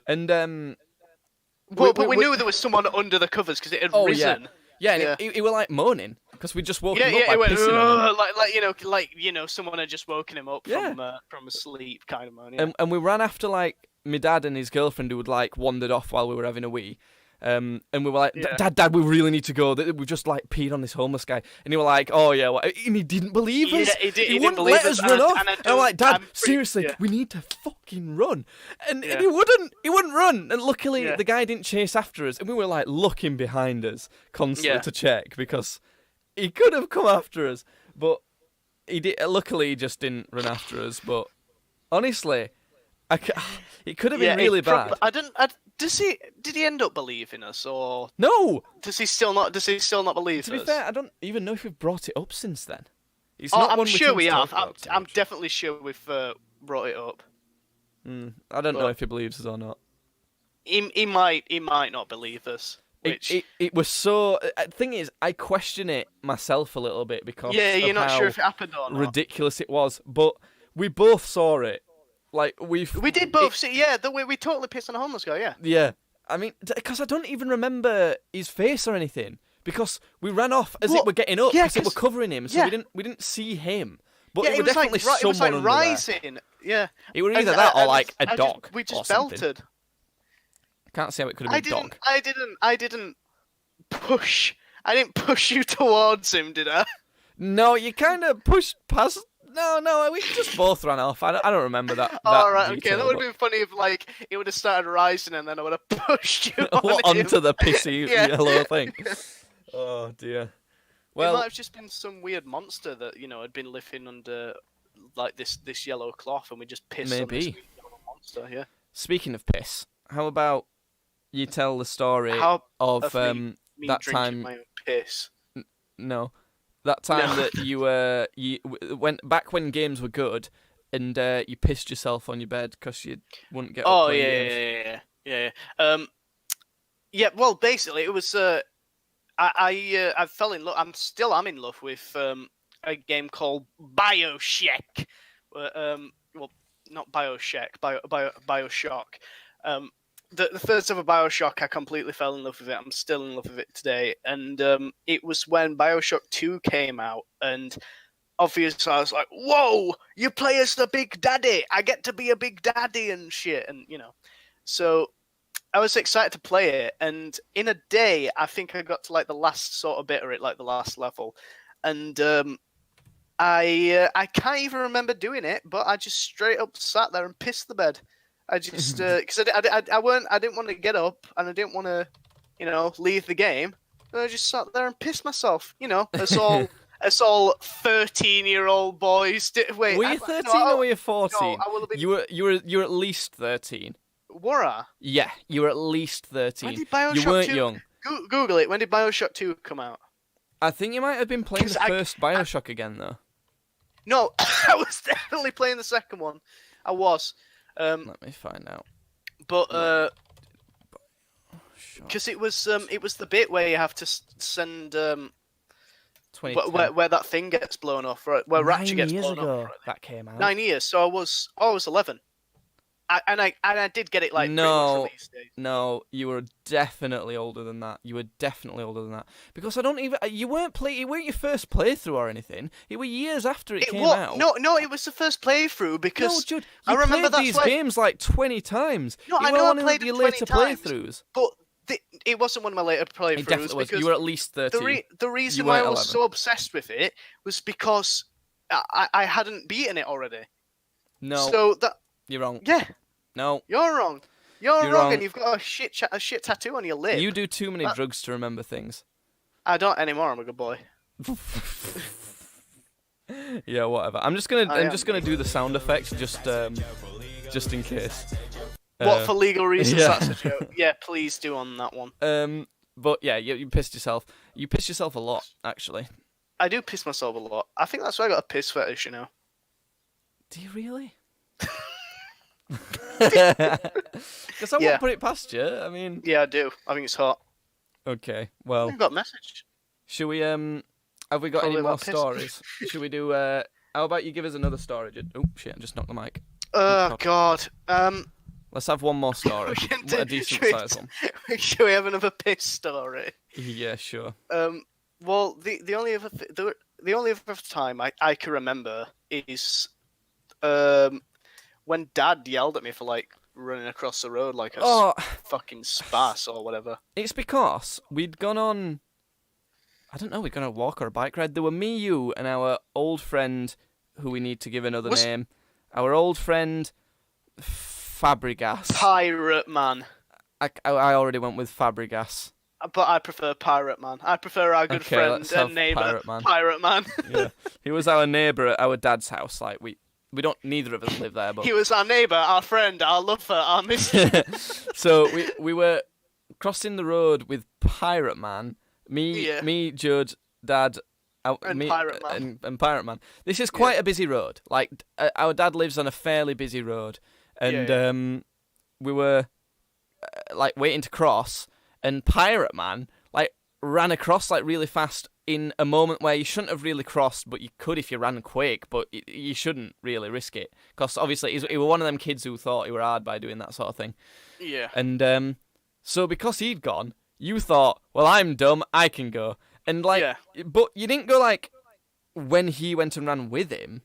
and But we knew there was someone under the covers because it had risen. Yeah, and he were like moaning because we just woke him up it by went, pissing on him. Someone had just woken him up from a sleep kind of moan. Yeah. And we ran after like my dad and his girlfriend who had like wandered off while we were having a wee. And we were like, Dad, we really need to go. We just like peed on this homeless guy, and he were like, oh yeah, well, and he didn't believe us. Yeah, he wouldn't let us run off. And I'm like, Dad, seriously, we need to fucking run. And he wouldn't run. And luckily, the guy didn't chase after us, and we were like looking behind us constantly to check because he could have come after us, but he did. Luckily, he just didn't run after us. But honestly, it could have been really bad. Did he end up believing us, or no? Does he still not believe us? To be fair, I don't even know if we've brought it up since then. I'm sure we have. I'm definitely sure we've brought it up. I don't know if he believes us or not. He might not believe us. It was so. The thing is, I question it myself a little bit because you're not sure if it happened or not. Ridiculous it was, but we both saw it. Like we did both see. Yeah, we totally pissed on a homeless guy. Yeah. Yeah, I mean, because I don't even remember his face or anything because we ran off as it were getting up because it were covering him, so we didn't see him. But it was definitely someone. It was like rising. Yeah. It was either that or like a dog. We just belted. I can't see how it could have been a dog. I didn't push. I didn't push you towards him, did I? No, you kind of pushed past. No, we just both ran off. I don't remember that. All right, okay. That would have been funny if like it would have started rising and then I would have pushed you onto the pissy yellow thing. Oh dear. Well, it might have just been some weird monster that had been living under like this yellow cloth, and we just pissed on this yellow monster. Yeah. Speaking of piss, how about you tell the story of that time? My own piss. No. That time that you went back when games were good, and you pissed yourself on your bed because you wouldn't get. Oh yeah. Yeah. Well, basically, it was. I fell in love. I'm in love with a game called BioShock. Well, not BioShock. BioShock. The first ever BioShock, I completely fell in love with it. I'm still in love with it today. And it was when BioShock 2 came out. And obviously I was like, whoa, you play as the Big Daddy. I get to be a Big Daddy and shit. And, So I was excited to play it. And in a day, I think I got to like the last sort of bit of it, like the last level. And I can't even remember doing it, but I just straight up sat there and pissed the bed. I just because I didn't want to get up and I didn't want to, leave the game. I just sat there and pissed myself. As all 13-year-old boys did. Wait, were you 13 or were you 14? No, you were at least 13. Were I? Yeah, you were at least 13. When did BioShock you weren't 2... young. Google it. When did BioShock 2 come out? I think you might have been playing the first BioShock again though. No, I was definitely playing the second one. I was. Let me find out. But because it was the bit where you have to send where that thing gets blown off, right? Where Ratchet gets blown off. Right? That came out. 9 years. So I was 11. I did get it like No. pretty much release date. No, you were definitely older than that. You were definitely older than that. Because I don't even... You weren't it weren't your first playthrough or anything. It were years after it came out. No, it was the first playthrough because No, Judd, I remember played these games like 20 times. No, you I were know I one of played your them 20 later times. playthroughs. But it wasn't one of my later playthroughs. It definitely was. Because You were at least 13. the reason You why I weren't was 11. so obsessed with it was because I hadn't beaten it already. No, So that you're wrong. yeah, No, you're wrong. You're You're wrong, wrong. and you've got a shit tattoo on your lip. you do too many drugs to remember things. I don't anymore. I'm a good boy. Yeah, whatever. I'm just gonna I am. do the sound effects just in case. What for legal reasons? yeah. That's a joke. Yeah, please do on that one. But yeah, you pissed yourself. You pissed yourself a lot, actually. I do piss myself a lot. I think that's why I got a piss fetish. You know. Do you really? Because I Yeah. won't put it past you. I mean, Yeah, I do. I think it's hot. okay. Well, I've got a message. should we have we got Probably any more about piss. stories? Should we do how about you give us another story? Oh shit! I just knocked the mic. Oh God. Let's have one more story. We can A do- decent should we- sized one. Shall we have another piss story? Yeah, sure. Well, the only other the only other time I can remember is when Dad yelled at me for like running across the road like a Oh, fucking spas or whatever. it's because we'd gone on. I don't know. We'd gone on a walk or a bike ride. There were me, you, and our old friend, who we need to give another Was- name. Our old friend, Fabregas. Pirate Man. I already went with Fabregas. But I prefer Pirate Man. I prefer our good Okay, friend let's have and neighbour, Pirate Man. Pirate Man. Yeah, he was our neighbour at our dad's house. Like we don't. Neither of us live there, but He was our neighbour, our friend, our lover, our mister. so we were crossing the road with Pirate Man. Yeah. Me, Judd, Dad, And Pirate Man. and Pirate Man. This is quite a busy road. Like our dad lives on a fairly busy road, and we were like waiting to cross, and Pirate Man like ran across like really fast in a moment where you shouldn't have really crossed, but you could if you ran quick, but you shouldn't really risk it because obviously he was one of them kids who thought he were hard by doing that sort of thing. Yeah. And so because he'd gone, you thought, well, I'm dumb, I can go. And like, Yeah. but you didn't go like when he went and ran with him.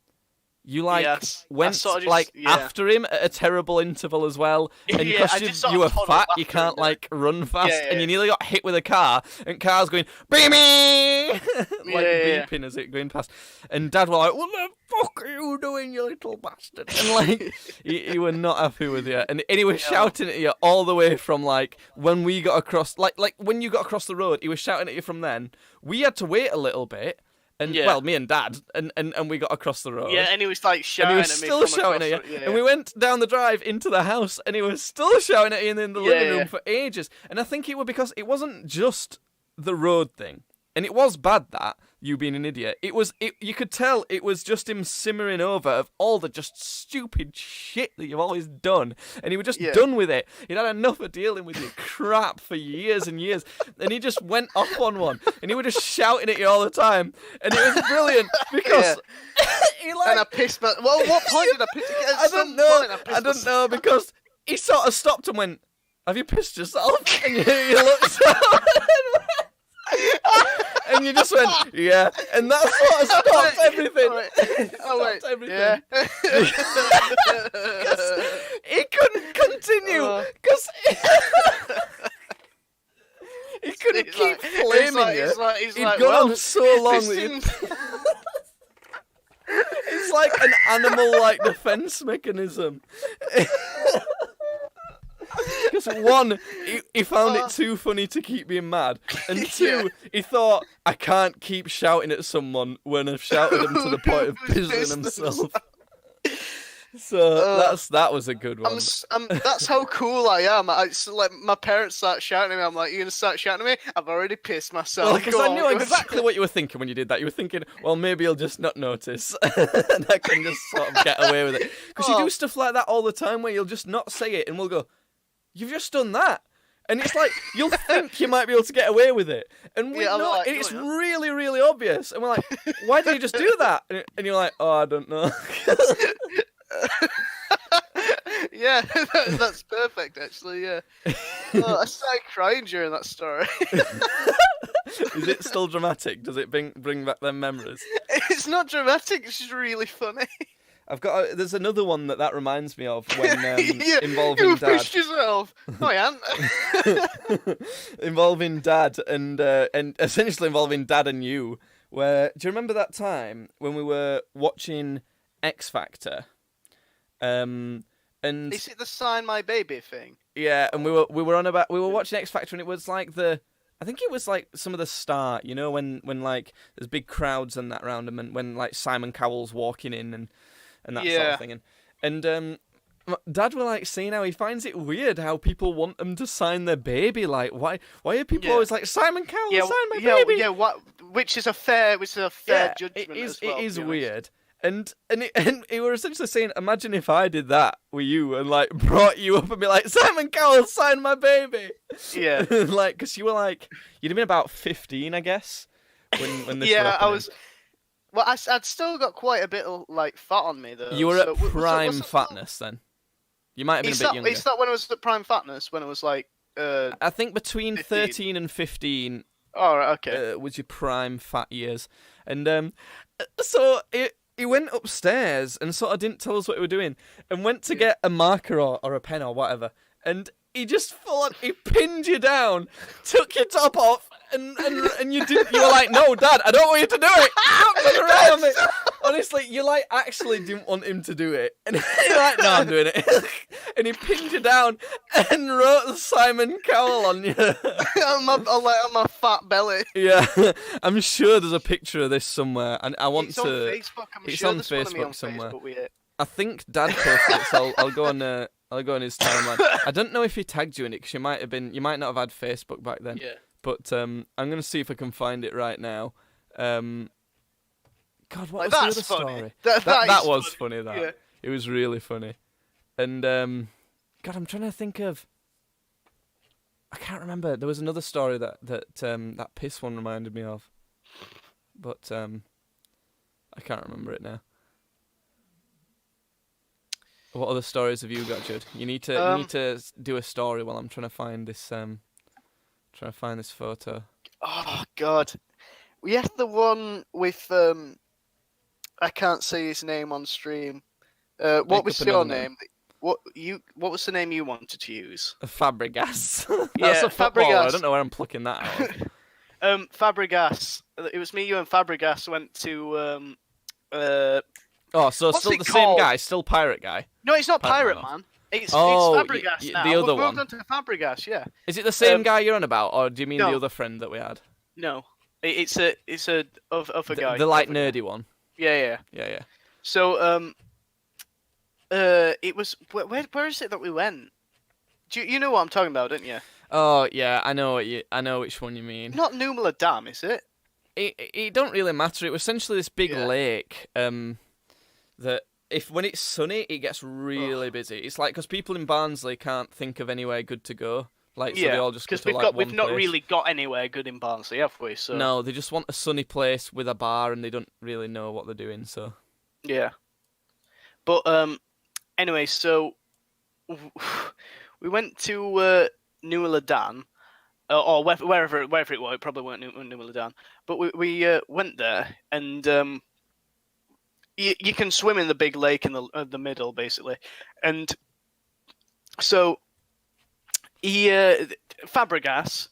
You like Yes, I went sort of just- like yeah. after him at a terrible interval as well. And Yeah, I because just sort you of were toddled fat, you after him, can't yeah. like run fast, Yeah, and you yeah. nearly got hit with a car. And car's going beep like Yeah. beeping as it going past. And Dad were like, "What the fuck are you doing, you little bastard?" And like he were not happy with you, and he was shouting at you all the way from like when we got across, like when you got across the road, he was shouting at you from then. We had to wait a little bit. And Yeah. well, me and Dad, and we got across the road. Yeah, and he was like And shouting he was at me. still from shouting at you. across the- yeah, And we went down the drive into the house, and he was still shouting at you in the living room yeah. for ages. And I think it was because it wasn't just the road thing. And it was bad that, you being an idiot. You could tell it was just him simmering over of all the just stupid shit that you've always done. And he was just Yeah. done with it. He'd had enough of dealing with your crap for years and years. And he just went off on one. And he was just shouting at you all the time. And it was brilliant because he like... And I pissed my. Well, what point did I piss? At I some don't know. point I don't myself. know because he sort of stopped and went, "Have you pissed yourself?" And you looked up and you just went, "Yeah." And that sort of stopped everything. Oh wait. Stopped everything. Yeah. He couldn't continue because he couldn't He's keep like- flaming you. He's He'd like, gone well, on so long that this he'd... It's like an animal-like defense mechanism. Because one, he found it too funny to keep being mad, and two, he thought, I can't keep shouting at someone when I've shouted him to the point of pissing himself. So that was a good one. That's how cool I am. It's like my parents start shouting at me. I'm like, "You gonna start shouting at me?" I've already pissed myself. Well, because Go I on, knew go on. exactly what you were thinking when you did that. You were thinking, well, maybe he'll just not notice, and I can just sort of get away with it. Because you do stuff like that all the time where you'll just not say it, and we'll go, "You've just done that." And it's like, you'll think you might be able to get away with it. And we're Yeah, I'm not. like, And it's "Oh, yeah." really, really obvious. And we're like, why did you just do that? And you're like, oh, I don't know. Yeah, that's perfect, actually. Yeah. Oh, I started crying during that story. Is it still dramatic? Does it bring back them memories? It's not dramatic. It's just really funny. There's another one that reminds me of when Yeah, involving you Dad. pushed yourself. No, I haven't. Involving Dad and essentially involving Dad and you. Where do you remember that time when we were watching X Factor? And Is it the Sign My Baby thing? yeah, and we were watching X Factor, and it was like I think it was like some of the start, you know, when like there's big crowds and that around them, and when like Simon Cowell's walking in and that sort of thing, and Dad were like saying how he finds it weird how people want them to sign their baby. Like, why are people always like Simon Cowell, sign my baby? Yeah, which is a fair judgment. It is as well, it is weird. And he were essentially saying, imagine if I did that with you and like brought you up and be like, Simon Cowell, sign my baby. Yeah. Like, because you were like, you'd have been about 15, I guess, when this yeah, I was. Well, I'd still got quite a bit of like fat on me though. You were at prime fatness then. You might have been a bit younger. Is that when I was at prime fatness? When it was like. I think between 15. 13 and 15. Oh, right, okay. Was your prime fat years, and so he went upstairs and sort of didn't tell us what we were doing, and went to get a marker or a pen or whatever, and he just he pinned you down, took your top off, and you were like, no, Dad, I don't want you to do it. Stop putting around me. Honestly, you like actually didn't want him to do it, and you're like, no, I'm doing it. And he pinned you down and wrote Simon Cowell on you. on my fat belly. Yeah, I'm sure there's a picture of this somewhere, and I want it's to. On Facebook. It's sure on there's Facebook on somewhere. Facebook I think Dad posted it, so I'll go on. I'll go on his timeline. I don't know if he tagged you in it because you might not have had Facebook back then. Yeah. But I'm gonna see if I can find it right now. God, what was that's the other funny. story? That is was funny. That Yeah. It was really funny, and God, I'm trying to think of. I can't remember. There was another story that piss one reminded me of, but I can't remember it now. What other stories have you got, Judd? You need to do a story while I'm trying to find this photo. Oh God, we had the one with I can't say his name on stream. What was your name? What was the name you wanted to use? Fabregas. That's a footballer. Fabregas. I don't know where I'm plucking that out. Fabregas. It was me, you, and Fabregas went to Oh, so what's still it the called? same guy, still pirate guy. No, it's not Pirate Man. Man. It's Oh, Fabregas now. the other We've one. moved on to Fabregas, yeah. Is it the same guy you're on about, or do you mean No. the other friend that we had? No, it's a other guy. The like nerdy one. Yeah. Yeah. So it was where is it that we went? You know what I'm talking about, don't you? Oh yeah, I know which one you mean. Not Numala Dam, is it? It don't really matter. It was essentially this big Yeah. lake. That when it's sunny, it gets really busy. It's like because people in Barnsley can't think of anywhere good to go. Like, so they all just go to like one we've not place. really got anywhere good in Barnsley, have we? So No, they just want a sunny place with a bar, and they don't really know what they're doing. So yeah. But anyway, so we went to Nuala Dan, or wherever it was. It probably weren't Nuala Dan, but we went there, and you can swim in the big lake in the middle, basically, and so Fabregas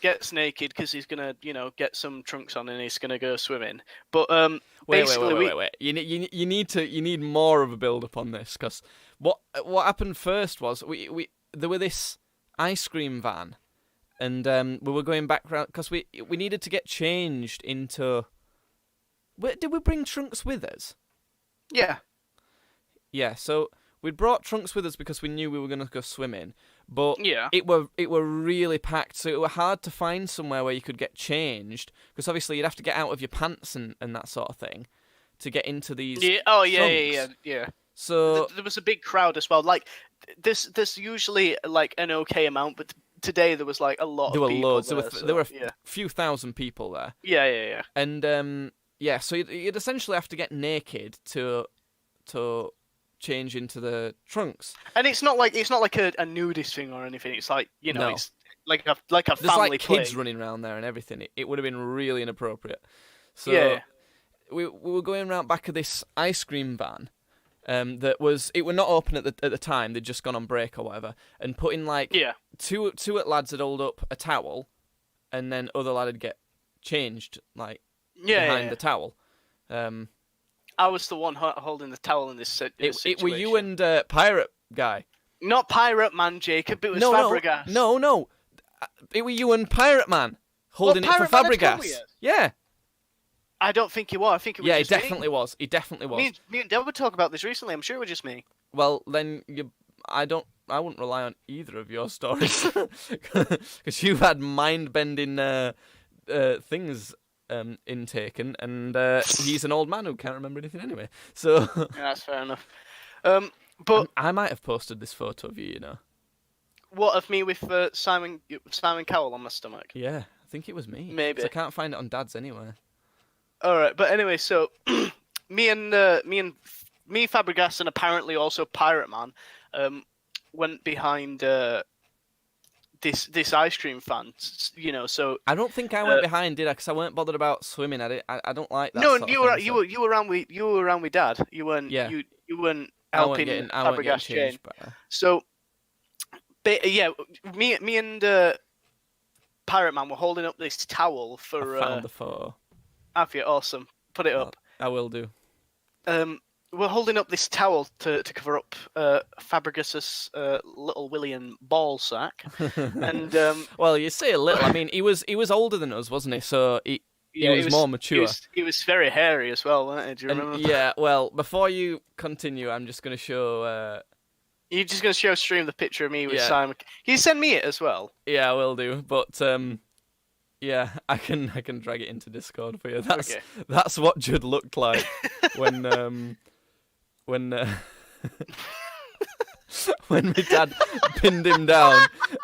gets naked because he's gonna get some trunks on and he's gonna go swimming. But wait. You need more of a build up on this, because what happened first was there were this ice cream van, and we were going back round because we needed to get changed into. Did we bring trunks with us? Yeah. Yeah, so we'd brought trunks with us because we knew we were going to go swimming, but Yeah. it were really packed, so it were hard to find somewhere where you could get changed, because obviously you'd have to get out of your pants and that sort of thing to get into these Yeah. So There was a big crowd as well. Like, there's usually like an okay amount, but today there was like a lot there of were people loads. there, There were yeah. a few thousand people there. Yeah. And yeah, so you'd essentially have to get naked to change into the trunks. And it's not like a nudist thing or anything. It's like No. it's like a There's family like kids play. running around there and everything. It would have been really inappropriate. So Yeah. we were going around back of this ice cream van. It were not open at the time. They'd just gone on break or whatever, and putting like two lads had hold up a towel, and then other lad would get changed like behind the towel. I was the one holding the towel in this situation. It were you and Pirate Guy. Not Pirate Man, Jacob. It was Fabregas. No. It were you and Pirate Man holding it for Pirate Man had come Fabregas. with us? Yeah. I don't think he was. I think it was Yeah, just he definitely was. He definitely was. Me and Deb were talking about this recently. I'm sure it was just me. Well, then I wouldn't rely on either of your stories because you've had mind-bending things intaken, and he's an old man who can't remember anything anyway. So Yeah, that's fair enough. But I might have posted this photo of you. You know. what of me with Simon Cowell on my stomach? Yeah, I think it was me. Maybe. 'Cause I can't find it on Dad's anywhere. All right, but anyway, so me, Fabregas, and apparently also Pirate Man, went behind this ice cream fan. So I don't think I went behind, did I? Because I weren't bothered about swimming. I don't like that. no, sort you of were thing, you were around with Dad. You weren't. Yeah. You weren't I weren't helping getting Fabregas changed. change. But, So, yeah, me and Pirate Man were holding up this towel for. I found the photo. Have you? Awesome. Put it up. I will do. We're holding up this towel to cover up Fabregas's little William ball sack, and Well, you say a little. I mean, he was older than us, wasn't he? So he was more mature. He was very hairy as well, wasn't he? Do you remember? Yeah. Well, before you continue, I'm just going to show. You're just going to stream the picture of me with Yeah. Simon. Can you send me it as well? Yeah, I will do. But yeah, I can drag it into Discord for you. That's what Judd looked like when when my dad pinned him down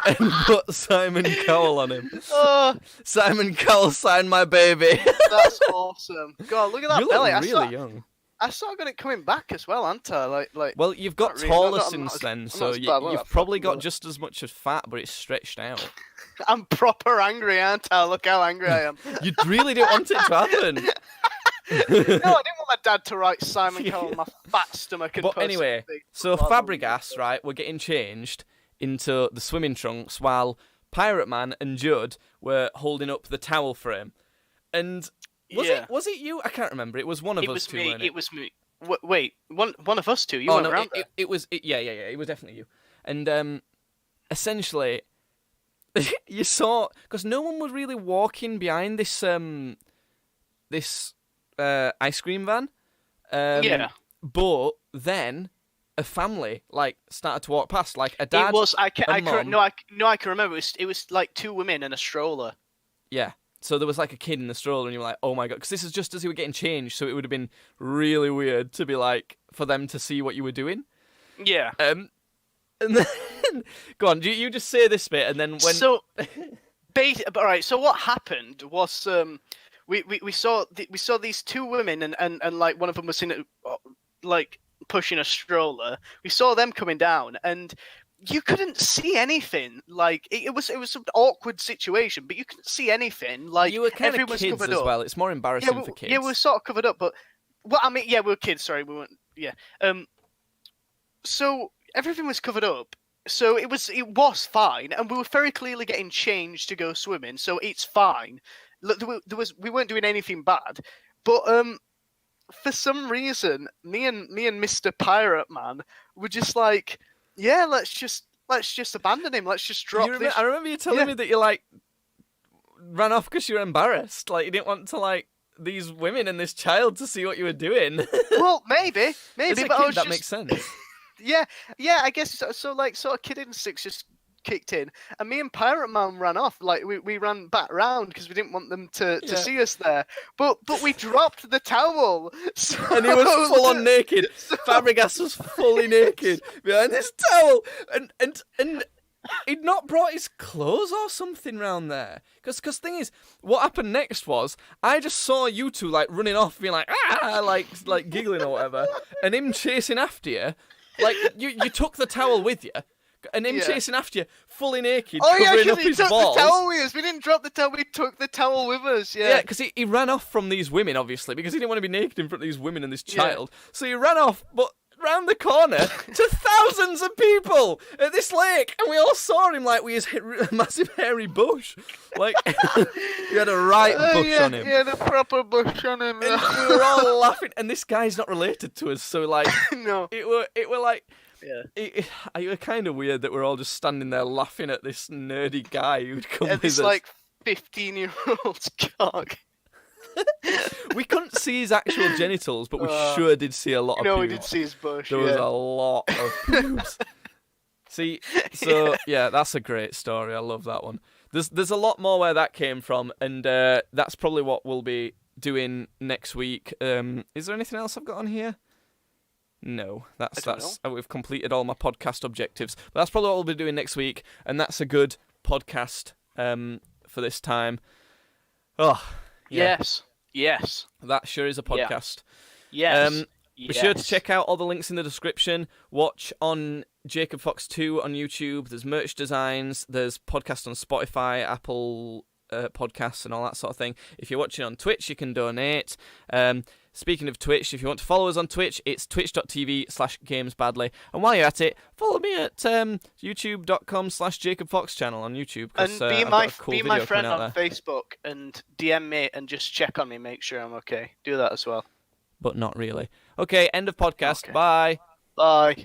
and put Simon Cowell on him. Oh, Simon Cowell signed my baby. that's awesome. God, look at that You belly. look really young. I sort of got it coming back as well, haven't I? Like. Well, you've got Not really. taller I'm since not- then, I'm so not as bad, I'm you've not probably got fat, just as much as fat, but it's stretched out. I'm proper angry, aren't I? Look how angry I am. You really didn't want it to happen. No, I didn't want my dad to write Simon Cowell on my fat stomach. And But post anyway, a big so blood on me. Fabregas, right, were getting changed into the swimming trunks while Pirate Man and Judd were holding up the towel for him. And was it you? I can't remember. It was one of It us was two, me. weren't It was me. Wait, one of us two. You Oh weren't no, around there. it was yeah. It was definitely you. And essentially, you saw because no one was really walking behind this ice cream van. Yeah. But then a family started to walk past, like a dad. It was. I mum. can remember. It was like two women and a stroller. Yeah. So there was like a kid in the stroller, and you were like, "Oh my god!" Because this is just as you were getting changed, so it would have been really weird to be like for them to see what you were doing. Yeah. And then go on, you just say this bit, and then when So, all right. So what happened was we saw these two women and like one of them was in like pushing a stroller. We saw them coming down and. You couldn't see anything. Like it was an awkward situation, but you couldn't see anything. Like you were kind of everyone was kids covered as up. well. It's more embarrassing for kids. Yeah, we were sort of covered up, but well, I mean, yeah, we were kids. Sorry, we weren't. Yeah. So everything was covered up. So it was fine, and we were very clearly getting changed to go swimming. So it's fine. Look, we weren't doing anything bad, but for some reason, me and Mr. Pirate Man were just like. Yeah, let's just abandon him. Let's just drop this. I remember you telling me that you ran off because you were embarrassed. Like you didn't want to these women and this child to see what you were doing. Well, maybe, As a but kid, I was that just... makes sense. Yeah, I guess so. Sort of kid instincts just kicked in, and me and Pirate Man ran off. Like we ran back round because we didn't want them to see us there. But we dropped the towel, so... And he was full on naked. Fabregas was fully naked behind this towel, and he'd not brought his clothes or something round there. Because thing is, what happened next was I just saw you two like running off, being like like giggling or whatever, and him chasing after you. Like you took the towel with you, and him chasing after you, fully naked, covering up his balls. The towel with us. We didn't drop the towel. We took the towel with us. Yeah. Yeah, because he ran off from these women, obviously, because he didn't want to be naked in front of these women and this child. So he ran off, but round the corner to thousands of people at this lake, and we all saw him like with his massive hairy bush. Like he had a right bush on him. He had a proper bush on him. And we were all laughing, and this guy's not related to us, so like No. it were like. Yeah. It were kind of weird that we're all just standing there laughing at this nerdy guy who'd come with this us. like 15-year-old's cock. We couldn't see his actual genitals, but we sure did see a lot of pubes. No, we did see his bush. There was a lot of pubes. See, so yeah, that's a great story. I love that one. There's a lot more where that came from, and that's probably what we'll be doing next week. Is there anything else I've got on here? No, that's we've completed all my podcast objectives. But that's probably what we'll be doing next week, and that's a good podcast for this time. Oh, yeah. Yes. That sure is a podcast. Yes. Be sure to check out all the links in the description. Watch on Jacob Fox 2 on YouTube. There's merch designs. There's podcasts on Spotify, Apple podcasts, and all that sort of thing. If you're watching on Twitch, you can donate. Speaking of Twitch, if you want to follow us on Twitch, it's twitch.tv/gamesbadly. And while you're at it, follow me at youtube.com/JacobFoxChannel on YouTube. And be my friend on Facebook and DM me and just check on me, make sure I'm okay. Do that as well. But not really. Okay, end of podcast. Okay. Bye. Bye.